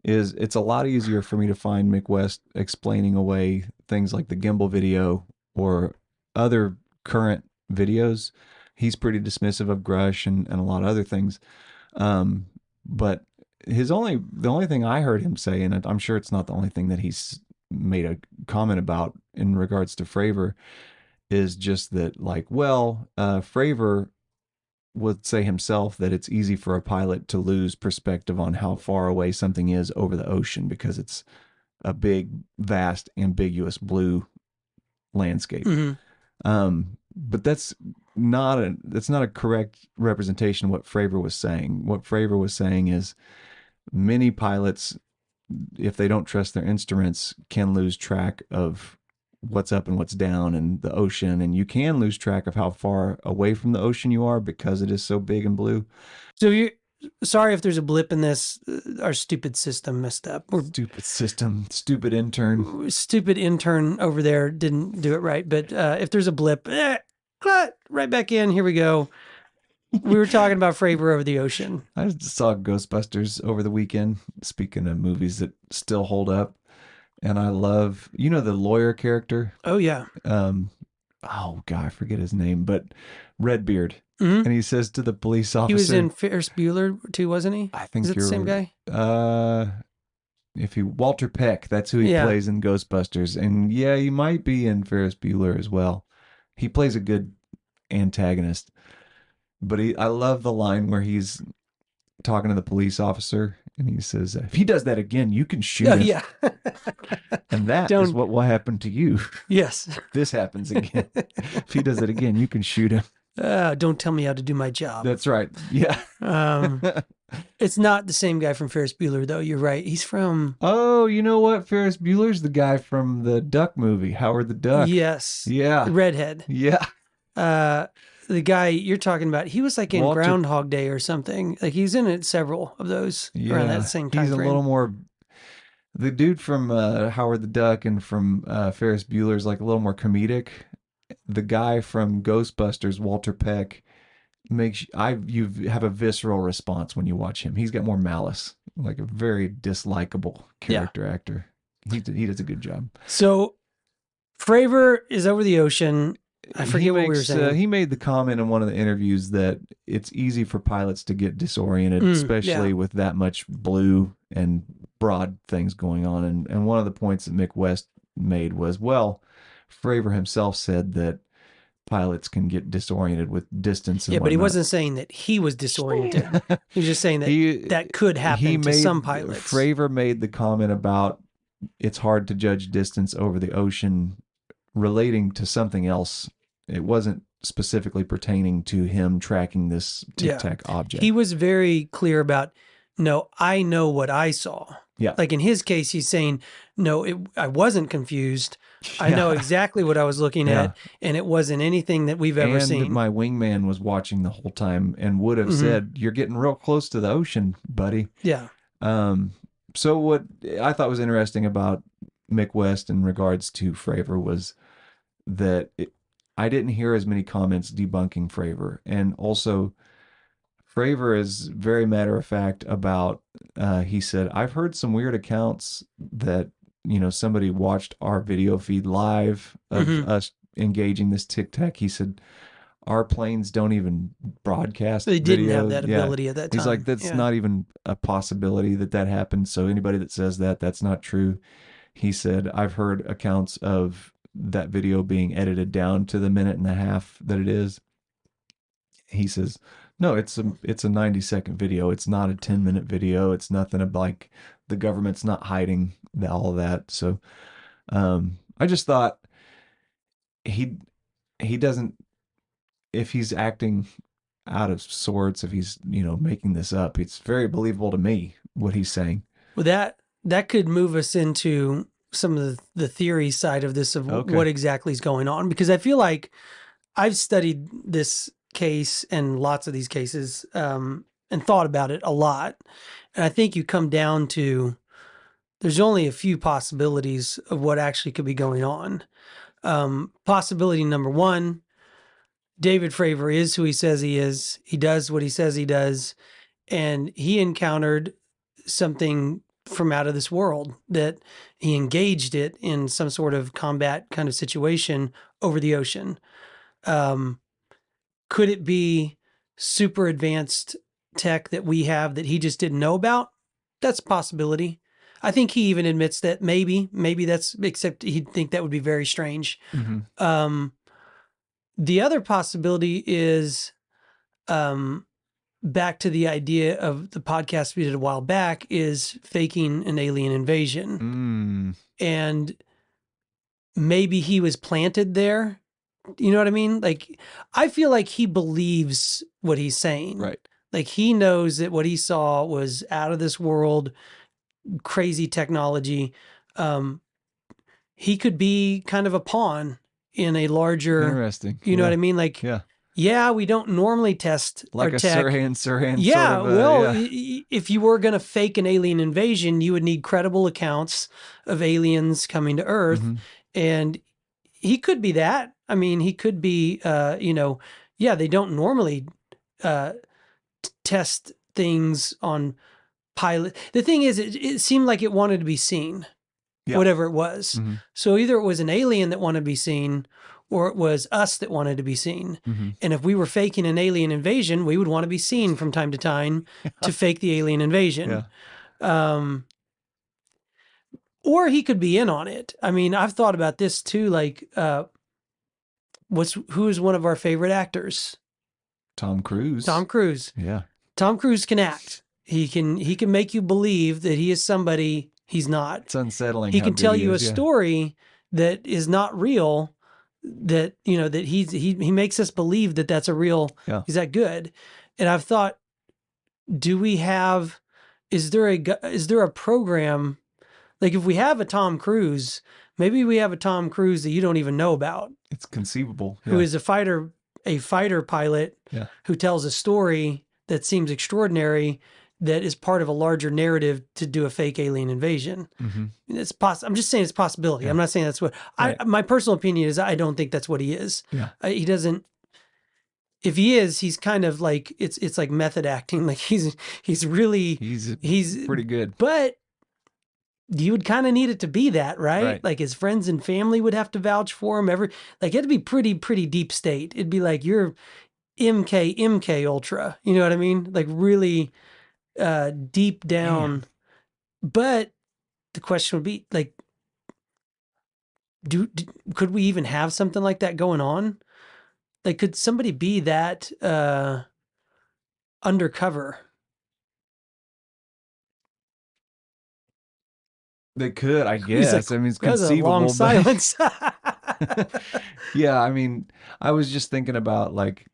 is it's a lot easier for me to find Mick West explaining away things like the gimbal video or other current videos. He's pretty dismissive of Grush and a lot of other things. But the only thing I heard him say, and I'm sure it's not the only thing that he's made a comment about in regards to Fravor, is just that Fravor would say himself that it's easy for a pilot to lose perspective on how far away something is over the ocean because it's a big, vast, ambiguous blue landscape. But that's it's not a correct representation of what Fravor was saying. What Fravor was saying is many pilots, if they don't trust their instruments, can lose track of what's up and what's down in the ocean, and you can lose track of how far away from the ocean you are because it is so big and blue. So you sorry if there's a blip in this. Our stupid system messed up. Stupid system, stupid intern. Stupid intern over there didn't do it right. But if there's a blip, right back in. Here we go. We were talking about Fravor over the ocean. I just saw Ghostbusters over the weekend. Speaking of movies that still hold up, and I love, the lawyer character. Oh yeah. Oh God, I forget his name, but Redbeard. Mm-hmm. And he says to the police officer, he was in Ferris Bueller too, wasn't he? I think is it the same guy? Walter Peck, that's who he plays in Ghostbusters, and yeah, he might be in Ferris Bueller as well. He plays a good antagonist, but I love the line where he's talking to the police officer, and he says, "If he does that again, you can shoot him." Yeah. And that is what will happen to you. Yes. If this happens again. If he does it again, you can shoot him. Don't tell me how to do my job. That's right. Yeah. It's not the same guy from Ferris Bueller, though. You're right. He's from... Oh, you know what? Ferris Bueller's the guy from the Duck movie, Howard the Duck. Yes. Yeah. Redhead. Yeah. The guy you're talking about, he was like in Groundhog Day or something. Like he's in it several of those around that same time frame. He's a little more... The dude from Howard the Duck and from Ferris Bueller's like a little more comedic. The guy from Ghostbusters, Walter Peck, you have a visceral response when you watch him. He's got more malice, like a very dislikable character actor. He does a good job. So Fravor is over the ocean. I forget what we were saying. He made the comment in one of the interviews that it's easy for pilots to get disoriented, especially with that much blue and broad things going on. And one of the points that Mick West made was, well, Fravor himself said that pilots can get disoriented with distance. And but he wasn't saying that he was disoriented. He was just saying that that could happen to some pilots. Fravor made the comment about it's hard to judge distance over the ocean relating to something else. It wasn't specifically pertaining to him tracking this tic-tac object. He was very clear about, no, I know what I saw. Yeah. Like in his case, he's saying, no, I wasn't confused. I know exactly what I was looking at, and it wasn't anything that we've ever seen. My wingman was watching the whole time and would have said, you're getting real close to the ocean, buddy. Yeah. So what I thought was interesting about Mick West in regards to Fravor was that I didn't hear as many comments debunking Fravor. And also, Fravor is very matter of fact about, he said, I've heard some weird accounts that, somebody watched our video feed live of us engaging this tic-tac. He said, our planes don't even broadcast They didn't videos. have that ability at that time. He's like, that's not even a possibility that happened. So anybody that says that's not true. He said, I've heard accounts of that video being edited down to the minute and a half that it is. He says, no, it's a 90-second video. It's not a 10-minute video. It's nothing like the government's not hiding all of that. So I just thought he doesn't, if he's acting out of sorts, if he's, making this up, it's very believable to me what he's saying. Well, that could move us into some of the theory side of this, of what exactly is going on, because I feel like I've studied this case and lots of these cases and thought about it a lot. And I think you come down to, there's only a few possibilities of what actually could be going on. Possibility number one, David Fravor is who he says he is. He does what he says he does. And he encountered something from out of this world, that he engaged it in some sort of combat kind of situation over the ocean. Could it be super advanced tech that we have that he just didn't know about? That's a possibility. I think he even admits that maybe that's, except he'd think that would be very strange. Mm-hmm. The other possibility is, back to the idea of the podcast we did a while back, is faking an alien invasion. And maybe he was planted there You know what I mean? Like, I feel like he believes what he's saying. Right. Like, he knows that what he saw was out of this world, crazy technology. He could be kind of a pawn in a larger, Interesting. you know what I mean? Like, yeah, we don't normally test like our a tech. Sirhan Yeah, sort of well, if you were going to fake an alien invasion, you would need credible accounts of aliens coming to Earth. Mm-hmm. And he could be that. I mean, he could be, they don't normally test things on pilot. The thing is, it seemed like it wanted to be seen, whatever it was. Mm-hmm. So either it was an alien that wanted to be seen, or it was us that wanted to be seen. Mm-hmm. And if we were faking an alien invasion, we would want to be seen from time to time to fake the alien invasion. Yeah. Or he could be in on it. I mean, I've thought about this too. Like, who is one of our favorite actors? Tom Cruise. Tom Cruise. Yeah. Tom Cruise can act. He can make you believe that he is somebody he's not. It's unsettling. He can tell you a story that is not real. That that he makes us believe that that's a real. Yeah. He's that good. And I've thought, is there a program? Like, if we have a Tom Cruise, maybe we have a Tom Cruise that you don't even know about. It's conceivable. Who is a fighter pilot who tells a story that seems extraordinary, that is part of a larger narrative to do a fake alien invasion. Mm-hmm. It's I'm just saying it's a possibility. Yeah. I'm not saying that's what my personal opinion is. I don't think that's what he is. Yeah. He doesn't. If he is, he's kind of like, it's like method acting. Like, he's pretty good. But you would kind of need it to be that, right? Like, his friends and family would have to vouch for him. It'd be pretty deep state. It'd be like, you're MK Ultra. You know what I mean? Like, really deep down. Man. But the question would be, like, could we even have something like that going on? Like, could somebody be that undercover? They could, I guess. Like, I mean, it's that was conceivable. a long silence. Yeah, I mean, I was just thinking about, like,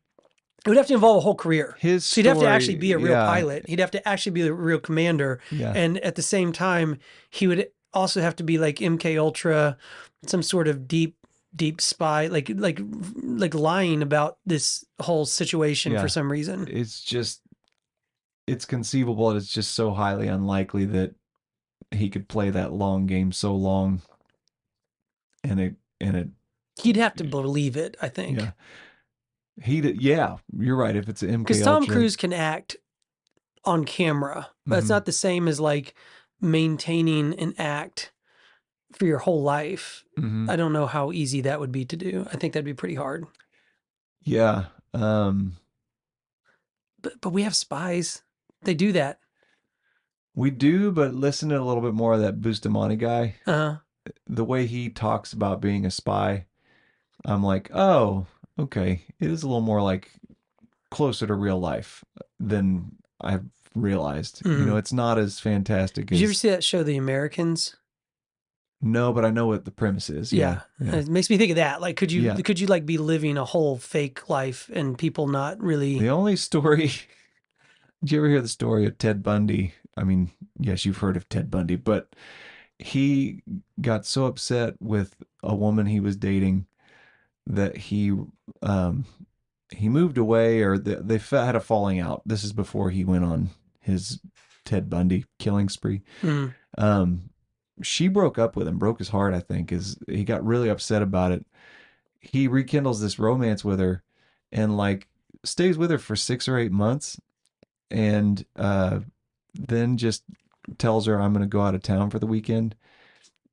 it would have to involve a whole career. So he'd have to actually be a real pilot. He'd have to actually be a real commander. Yeah. And at the same time, he would also have to be like MK Ultra, some sort of deep spy, like lying about this whole situation for some reason. It's conceivable. And it's just so highly unlikely that he could play that long game so long. And he'd have to believe it, I think. Yeah. You're right. If it's an MK Ultra. Because Tom Cruise can act on camera, but it's not the same as like maintaining an act for your whole life. Mm-hmm. I don't know how easy that would be to do. I think that'd be pretty hard. Yeah. But we have spies. They do that. We do, but listen to a little bit more of that Bustamante guy. Uh-huh. The way he talks about being a spy, I'm like, oh, okay. It is a little more like closer to real life than I've realized. Mm-hmm. You know, it's not as fantastic. Did you ever see that show, The Americans? No, but I know what the premise is. Yeah. It makes me think of that. Like, could you like be living a whole fake life and people not really? The only story. Did you ever hear the story of Ted Bundy? I mean, yes, you've heard of Ted Bundy, but he got so upset with a woman he was dating that he moved away, or they had a falling out. This is before he went on his Ted Bundy killing spree. Mm. She broke up with him, broke his heart, I think, he got really upset about it. He rekindles this romance with her and like stays with her for 6 or 8 months. And then just tells her, I'm going to go out of town for the weekend.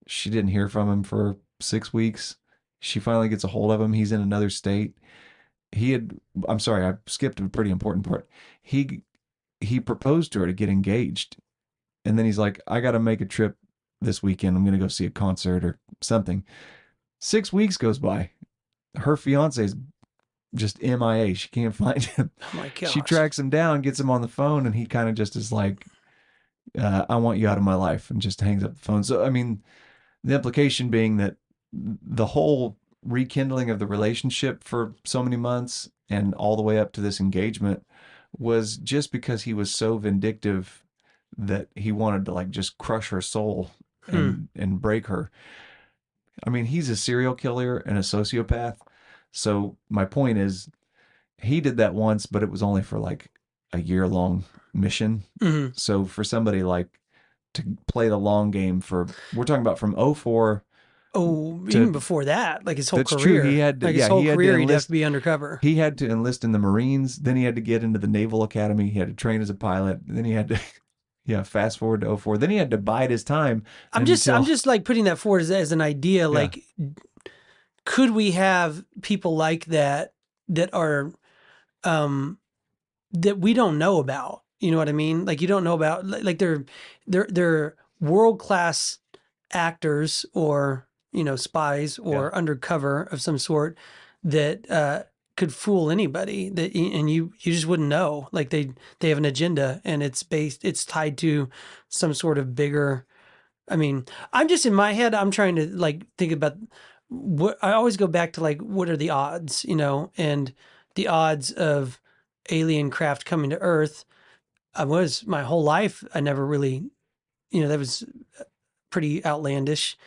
She didn't hear from him for 6 weeks. She finally gets a hold of him. He's in another state. I'm sorry, I skipped a pretty important part. He proposed to her to get engaged. And then he's like, I got to make a trip this weekend. I'm going to go see a concert or something. 6 weeks goes by. Her fiance is just MIA. She can't find him. Oh my gosh. She tracks him down, gets him on the phone, and he kind of just is like, I want you out of my life, and just hangs up the phone. So, I mean, the implication being that the whole rekindling of the relationship for so many months and all the way up to this engagement was just because he was so vindictive that he wanted to like just crush her soul and break her. I mean, he's a serial killer and a sociopath. So my point is, he did that once, but it was only for like a year-long mission. So for somebody like to play the long game we're talking about from 04. Oh, even before that, like his whole That's career. true. He had to, like yeah, his whole he had career, to he'd have enlist, to be undercover. He had to enlist in the Marines. Then he had to get into the Naval Academy. He had to train as a pilot. Then he had to, fast forward to 04. Then he had to bide his time. I'm just like putting that forward as an idea. Like, could we have people like that are, that we don't know about? You know what I mean? Like, you don't know about, like they're world-class actors or, spies or undercover of some sort that could fool anybody, and you just wouldn't know. Like they have an agenda, and it's tied to some sort of bigger. I mean, I'm just in my head, I'm trying to like think about what I always go back to, like, what are the odds, and the odds of alien craft coming to Earth. My whole life, I never really, that was pretty outlandish.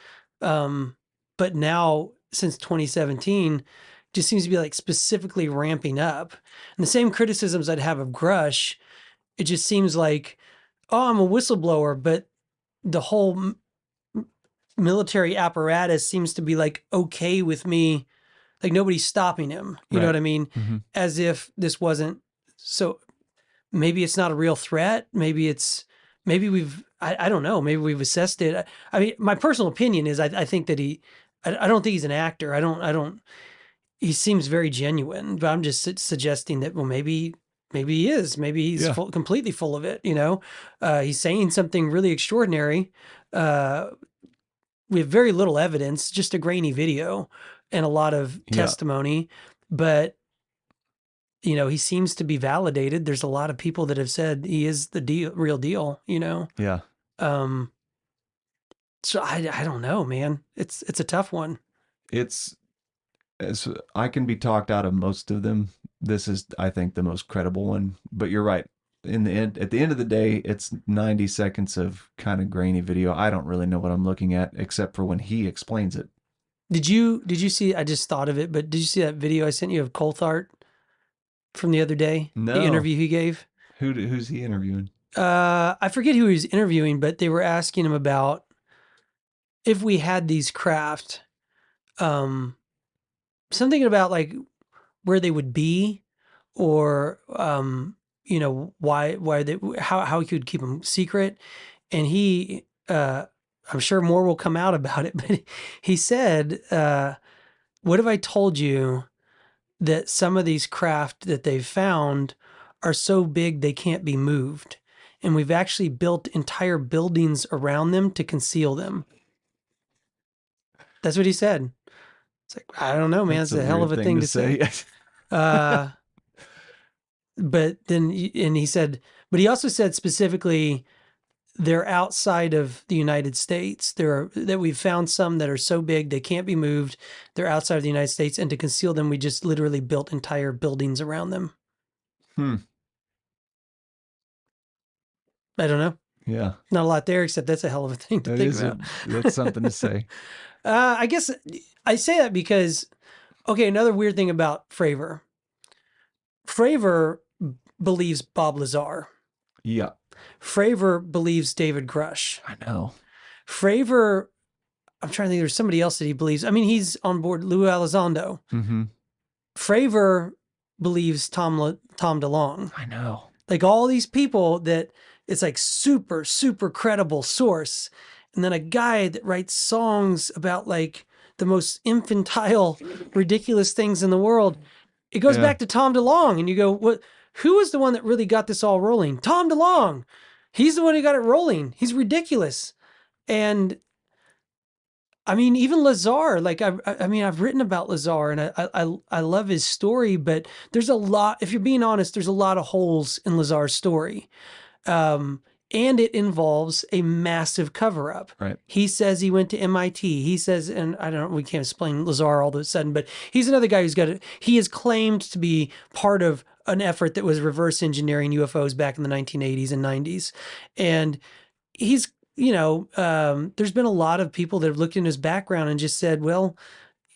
But now, since 2017, just seems to be like specifically ramping up. And the same criticisms I'd have of Grush, it just seems like, oh, I'm a whistleblower, but the whole military apparatus seems to be like okay with me. Like nobody's stopping him. You know what I mean? As if this wasn't so. Maybe it's not a real threat. Maybe I don't know. Maybe we've assessed it. I mean, my personal opinion is I think that I don't think he's an actor. He seems very genuine, but I'm just suggesting that, well, maybe he is. Maybe he's completely full of it. He's saying something really extraordinary. We have very little evidence, just a grainy video and a lot of testimony, but he seems to be validated. There's a lot of people that have said he is the real deal, Yeah. So I don't know, man. It's a tough one. As I can be talked out of most of them. This is, I think, the most credible one, but you're right. At the end of the day, it's 90 seconds of kind of grainy video. I don't really know what I'm looking at except for when he explains it. Did you see, I just thought of it, but did you see that video I sent you of Coulthard from the other day? No. The interview he gave? Who's he interviewing? I forget who he was interviewing, but they were asking him about if we had these craft, something about like where they would be, or why they, how he could keep them secret. And he, I'm sure more will come out about it, but he said, what if I told you that some of these craft that they've found are so big they can't be moved, and we've actually built entire buildings around them to conceal them? That's what he said. It's like, I don't know, man. It's a hell of a thing to say. But then, and he said, but he also said specifically, they're outside of the United States. That we've found some that are so big they can't be moved. They're outside of the United States, and to conceal them, we just literally built entire buildings around them. I don't know. Yeah. Not a lot there, except that's a hell of a thing to think about. That's something to say. I guess I say that because, okay, another weird thing about Fravor. Fravor believes Bob Lazar. Yeah. Fravor believes David Grush. I know. Fravor, I'm trying to think, there's somebody else that he believes. I mean, he's on board Lou Elizondo. Fravor believes Tom DeLonge. I know. Like all these people that it's like super, super credible source. And then a guy that writes songs about like the most infantile, ridiculous things in the world. It goes back to Tom DeLonge, and you go, what? Who was the one that really got this all rolling? Tom DeLonge. He's the one who got it rolling. He's ridiculous. And I mean, even Lazar, like I mean, I've written about Lazar, and I love his story, but there's a lot, if you're being honest, there's a lot of holes in Lazar's story. and it involves a massive cover up. Right. He says he went to MIT. He says, and I don't know, we can't explain Lazar all of a sudden, but he's another guy he is claimed to be part of an effort that was reverse engineering UFOs back in the 1980s and 90s. And he's, there's been a lot of people that have looked into his background and just said, well,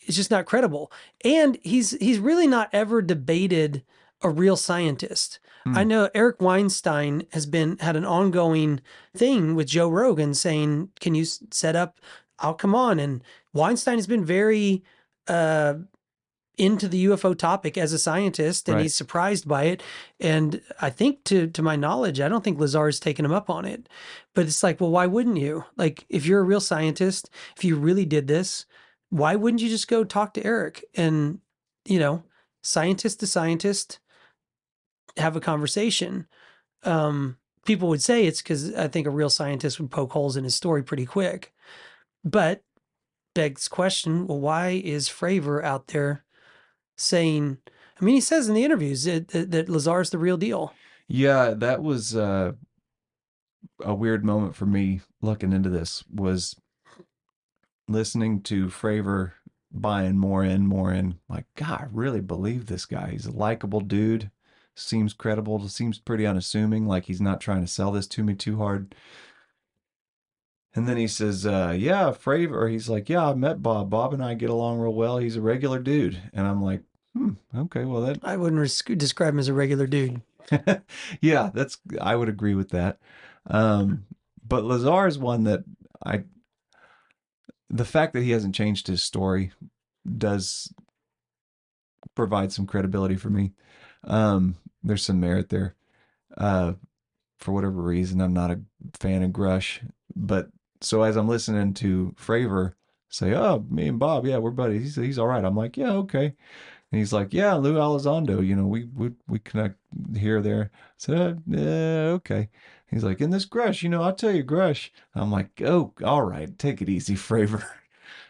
it's just not credible. And he's really not ever debated a real scientist. I know Eric Weinstein had an ongoing thing with Joe Rogan saying, can you set up, I'll come on. And Weinstein has been very into the UFO topic as a scientist, and Right. he's surprised by it. And I think to my knowledge, I don't think Lazar's taken him up on it, but it's like, well, why wouldn't you? Like, if you're a real scientist, if you really did this, why wouldn't you just go talk to Eric and, scientist to scientist, have a conversation? People would say it's because I think a real scientist would poke holes in his story pretty quick. But begs question, well, why is Fravor out there saying, I mean, he says in the interviews that Lazar's the real deal. Yeah, that was a weird moment for me looking into this, was listening to Fravor buying more in. Like, God, I really believe this guy. He's a likable dude. Seems credible. Seems pretty unassuming. Like he's not trying to sell this to me too hard. And then he says, yeah, Fravor. He's like, yeah, I met Bob. Bob and I get along real well. He's a regular dude. And I'm like, okay, well that. I wouldn't describe him as a regular dude. Yeah, I would agree with that. But Lazar is one that the fact that he hasn't changed his story does provide some credibility for me. There's some merit there. For whatever reason, I'm not a fan of Grush, but so as I'm listening to Fravor say, "Oh, me and Bob, yeah, we're buddies. He's all right." I'm like, "Yeah, okay." And he's like, "Yeah, Lou Elizondo, we connect here or there." I said, "Okay." He's like, "In this Grush, I'll tell you Grush." I'm like, "Oh, all right, take it easy, Fravor."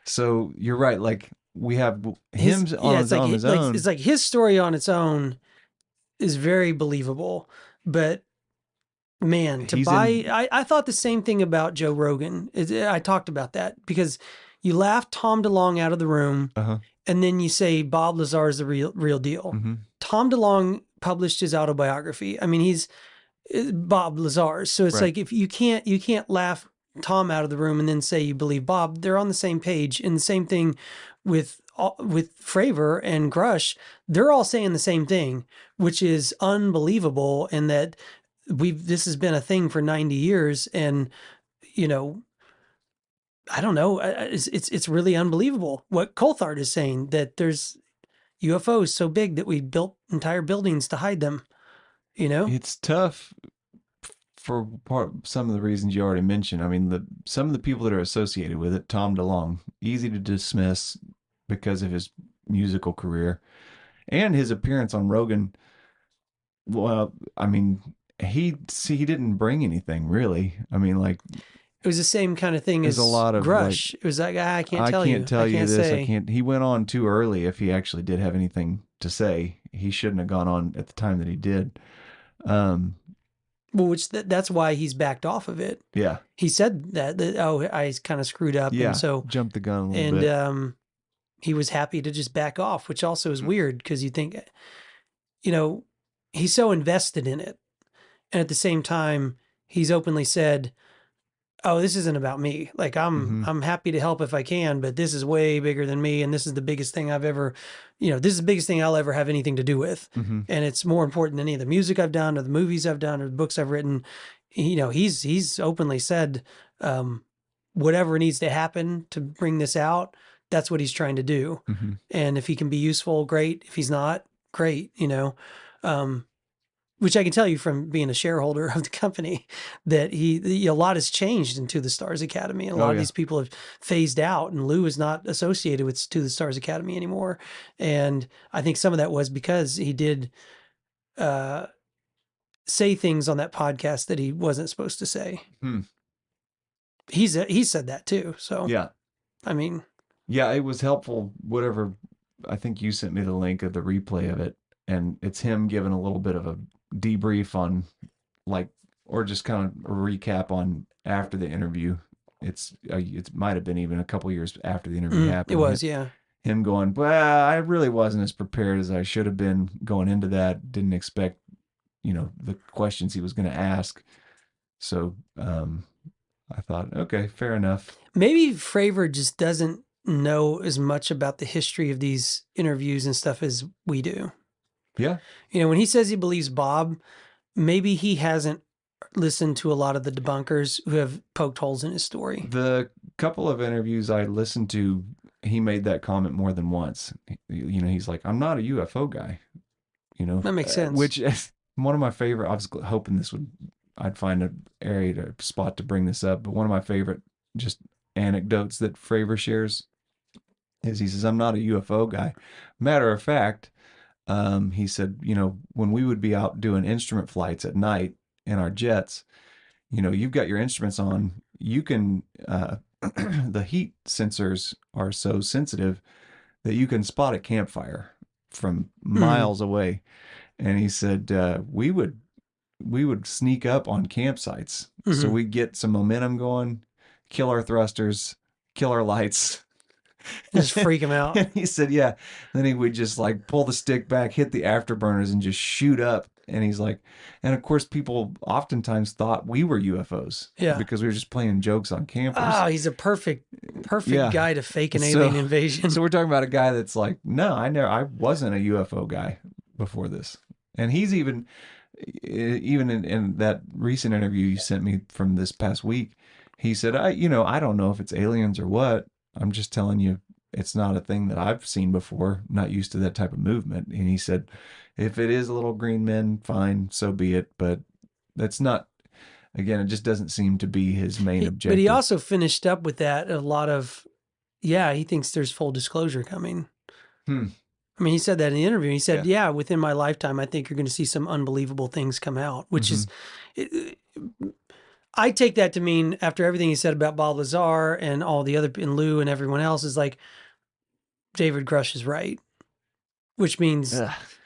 So you're right. Like we have him on his own. It's like his story on its own is very believable, but man, I thought the same thing about Joe Rogan. I talked about that because you laugh Tom DeLonge out of the room, and then you say Bob Lazar is the real deal. Mm-hmm. Tom DeLonge published his autobiography. I mean, he's Bob Lazar. So it's like, if you can't laugh Tom out of the room and then say you believe Bob. They're on the same page. And the same thing with Fravor and Grush. They're all saying the same thing, which is unbelievable. And that this has been a thing for 90 years. And, I don't know. It's really unbelievable what Coulthard is saying, that there's UFOs so big that we built entire buildings to hide them. It's tough for some of the reasons you already mentioned. I mean, some of the people that are associated with it, Tom DeLonge, easy to dismiss because of his musical career and his appearance on Rogan. Well, I mean, he didn't bring anything really. I mean, like, it was the same kind of thing as a lot of Grush. It was like, I can't tell you this. I can't. He went on too early. If he actually did have anything to say, he shouldn't have gone on at the time that he did. Well, that's why he's backed off of it. Yeah. He said that I kind of screwed up. Yeah. And so jumped the gun a little bit. And he was happy to just back off, which also is weird because you think, he's so invested in it. And at the same time, he's openly said, oh, this isn't about me. Like I'm happy to help if I can, but this is way bigger than me. And this is the biggest thing I've ever, this is the biggest thing I'll ever have anything to do with. And it's more important than any of the music I've done or the movies I've done or the books I've written. He's openly said, whatever needs to happen to bring this out, that's what he's trying to do. And if he can be useful, great. If he's not, great. Which I can tell you from being a shareholder of the company, that a lot has changed in To the Stars Academy. And a lot of these people have phased out, and Lou is not associated with To the Stars Academy anymore. And I think some of that was because he did say things on that podcast that he wasn't supposed to say. He said that too. So, yeah, I mean, yeah, it was helpful. Whatever, I think you sent me the link of the replay of it, and it's him giving a little bit of a debrief on like or just kind of a recap on after the interview. It might have been even a couple years after the interview happened. It was, yeah. Him going, well, I really wasn't as prepared as I should have been going into that. Didn't expect, the questions he was going to ask. So I thought, okay, fair enough. Maybe Fravor just doesn't know as much about the history of these interviews and stuff as we do. Yeah. When he says he believes Bob, maybe he hasn't listened to a lot of the debunkers who have poked holes in his story. The couple of interviews I listened to, he made that comment more than once. He's like, I'm not a UFO guy. That makes sense. Which is one of my favorite. I was hoping I'd find a spot to bring this up. But one of my favorite just anecdotes that Fravor shares is he says, I'm not a UFO guy. Matter of fact, he said, when we would be out doing instrument flights at night in our jets, you've got your instruments on, you can, the heat sensors are so sensitive that you can spot a campfire from miles away. And he said, we would sneak up on campsites. So we'd get some momentum going, kill our thrusters, kill our lights. Just freak him out. And he said, yeah. Then he would just like pull the stick back, hit the afterburners, and just shoot up. And he's like, and of course, people oftentimes thought we were UFOs. Yeah. Because we were just playing jokes on campers. Oh, he's a perfect guy to fake an alien invasion. So we're talking about a guy that's like, no, I wasn't a UFO guy before this. And he's even in that recent interview you sent me from this past week, he said, I don't know if it's aliens or what. I'm just telling you, it's not a thing that I've seen before. Not used to that type of movement. And he said, if it is a little green men, fine, so be it. But that's not, again, it just doesn't seem to be his main objective. But he also finished up with that a lot of, he thinks there's full disclosure coming. I mean, he said that in the interview. He said, within my lifetime, I think you're going to see some unbelievable things come out, which is, I take that to mean after everything he said about Bob Lazar and all the other, and Lou and everyone else, is like, David Grush is right, which means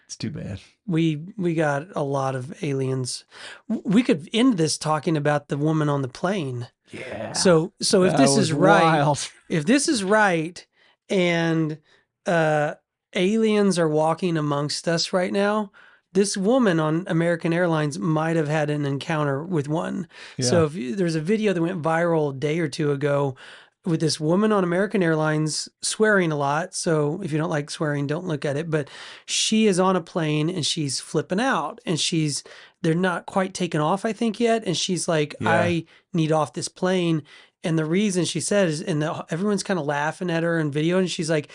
it's too bad. We got a lot of aliens. We could end this talking about the woman on the plane. Yeah. So if this is wild. if this is right, and aliens are walking amongst us right now, this woman on American Airlines might have had an encounter with one. Yeah. So there's a video that went viral a day or two ago with this woman on American Airlines swearing a lot. So if you don't like swearing, don't look at it. But she is on a plane and she's flipping out, and they're not quite taken off, I think, yet. And she's like, I need off this plane. And the reason she says, everyone's kind of laughing at her in video. And she's like,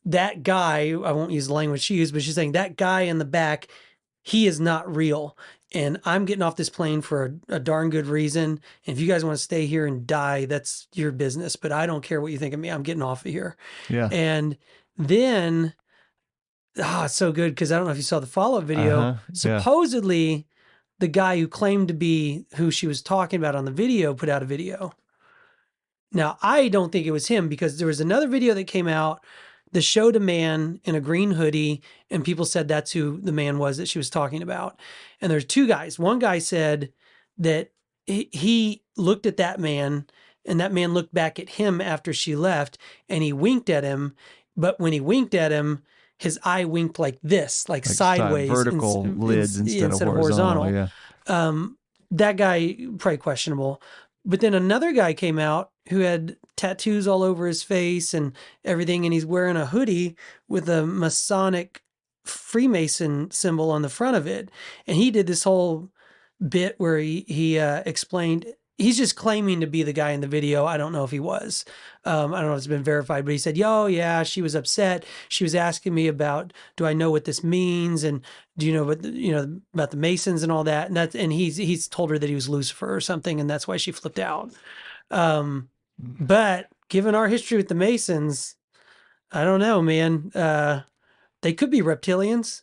that guy, I won't use the language she used, but she's saying that guy in the back, he is not real. And I'm getting off this plane for a darn good reason. And if you guys want to stay here and die, that's your business. But I don't care what you think of me. I'm getting off of here. Yeah. And then, it's so good, because I don't know if you saw the follow-up video. Supposedly, the guy who claimed to be who she was talking about on the video put out a video. Now, I don't think it was him, because there was another video that came out that showed a man in a green hoodie, and people said that's who the man was that she was talking about. And there's two guys. One guy said that he looked at that man, and that man looked back at him after she left, and he winked at him. But when he winked at him, his eye winked like this, like sideways. Vertical lids instead of horizontal. Yeah. That guy, probably questionable. But then another guy came out who had tattoos all over his face and everything, and he's wearing a hoodie with a Masonic Freemason symbol on the front of it. And he did this whole bit where he explained, he's just claiming to be the guy in the video. I don't know if he was. I don't know if it's been verified, but he said, yeah, she was upset. She was asking me about, do I know what this means? And do you know what, about the Masons and all that? And he's told her that he was Lucifer or something, and that's why she flipped out. But given our history with the Masons, I don't know, man. They could be reptilians.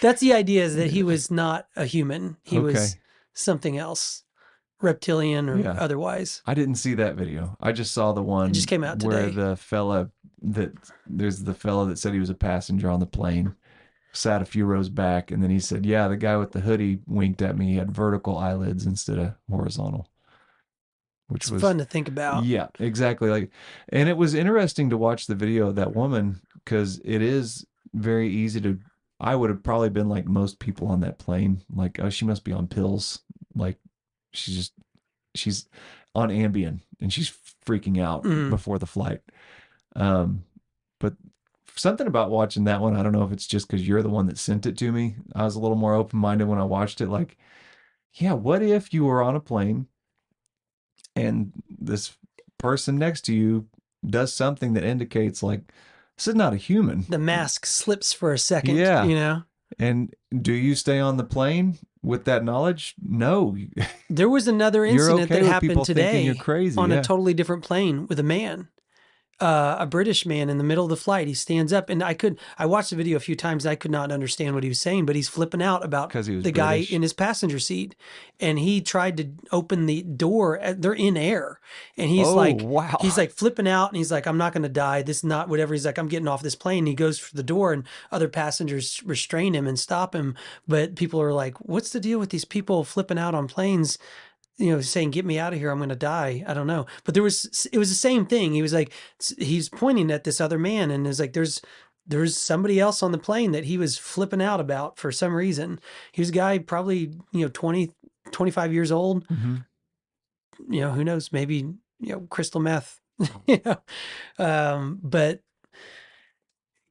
That's the idea, is that he was not a human. He was something else, reptilian or otherwise. I didn't see that video. I just saw the one. It just came out today. Where there's the fella that said he was a passenger on the plane, sat a few rows back, and then he said, yeah, the guy with the hoodie winked at me. He had vertical eyelids instead of horizontal, which It's was fun to think about. Yeah, exactly. Like, and it was interesting to watch the video of that woman, because it is very easy to, I would have probably been like most people on that plane, like, oh, she must be on pills. Like, she's on Ambien and she's freaking out before the flight. But something about watching that one, I don't know if it's just because you're the one that sent it to me. I was a little more open-minded when I watched it. Like, yeah, what if you were on a plane and this person next to you does something that indicates, like, this is not a human. The mask slips for a second, Yeah. you know? And do you stay on the plane with that knowledge? No. There was another incident okay that with happened people thinking today you're crazy, on yeah. a totally different plane with a man. A British man in the middle of the flight. He stands up, and I watched the video a few times. And I could not understand what he was saying, but he's flipping out about 'Cause he was the guy British. in his passenger seat, and he tried to open the door. They're in air, and he's wow. he's like flipping out, and he's like, "I'm not going to die. This is not whatever." He's like, "I'm getting off this plane." And he goes for the door, and other passengers restrain him and stop him. But people are like, "What's the deal with these people flipping out on planes?" You know, saying, "Get me out of here. I'm going to die." I don't know. But it was the same thing. He was like, he's pointing at this other man and is like, there's somebody else on the plane that he was flipping out about for some reason. He was a guy probably, 20, 25 years old. Mm-hmm. Who knows, maybe, crystal meth, but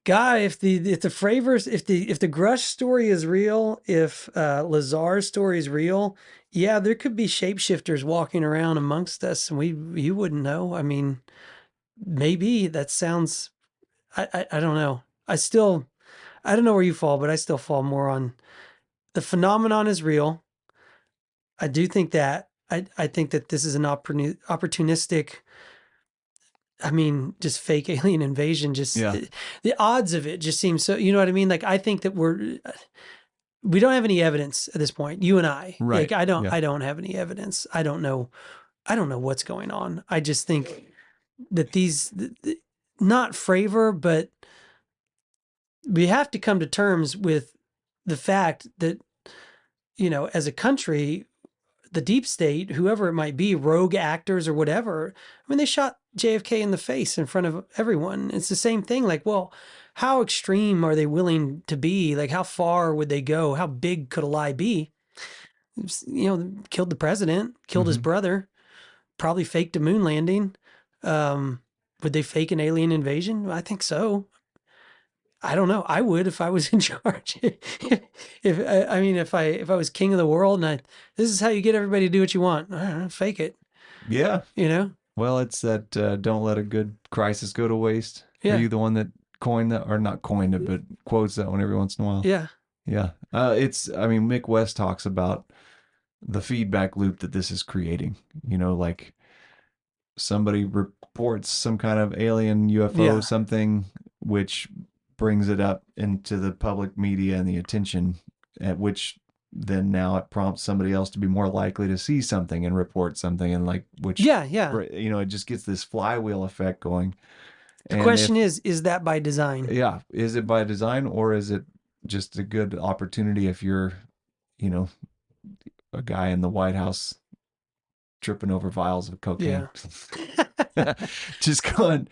guy, if the Fravors, if the Grush story is real, if Lazar's story is real, yeah, there could be shapeshifters walking around amongst us, and you wouldn't know. I mean, maybe that sounds. I don't know. I don't know where you fall, but I still fall more on the phenomenon is real. I do think that. I think that this is an opportunistic. I mean, just fake alien invasion. Just the odds of it just seem so. You know what I mean? Like, I think that we don't have any evidence at this point. You and I, right? Like, I don't have any evidence. I don't know what's going on. I just think that not Fravor, but we have to come to terms with the fact that, as a country, the deep state, whoever it might be, rogue actors or whatever, I mean, they shot JFK in the face in front of everyone. It's the same thing. Like, well, how extreme are they willing to be? Like, how far would they go? How big could a lie be? Killed the president, killed his brother, probably faked a moon landing. Would they fake an alien invasion? I think so. I don't know. I would if I was in charge. If I was king of the world and this is how you get everybody to do what you want. I don't know, fake it. Yeah. Well, it's that don't let a good crisis go to waste. Yeah. Are you the one that coined that, or not coined it, but quotes that one every once in a while? Yeah. Yeah. Mick West talks about the feedback loop that this is creating. Like, somebody reports some kind of alien UFO, something, which brings it up into the public media and the attention, at which then now it prompts somebody else to be more likely to see something and report something, and it just gets this flywheel effect going. The question is that by design? Yeah. Is it by design, or is it just a good opportunity if you're, a guy in the White House tripping over vials of cocaine? Yeah. Just going,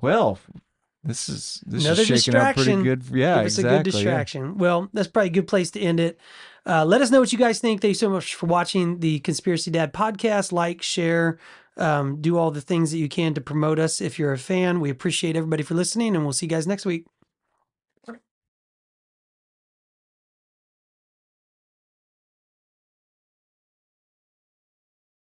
well, this is shaking out pretty good. Yeah, Give us a good distraction. Yeah. Well, that's probably a good place to end it. Let us know what you guys think. Thank you so much for watching the Conspiracy Dad podcast. Like, share, do all the things that you can to promote us if you're a fan. We appreciate everybody for listening, and we'll see you guys next week.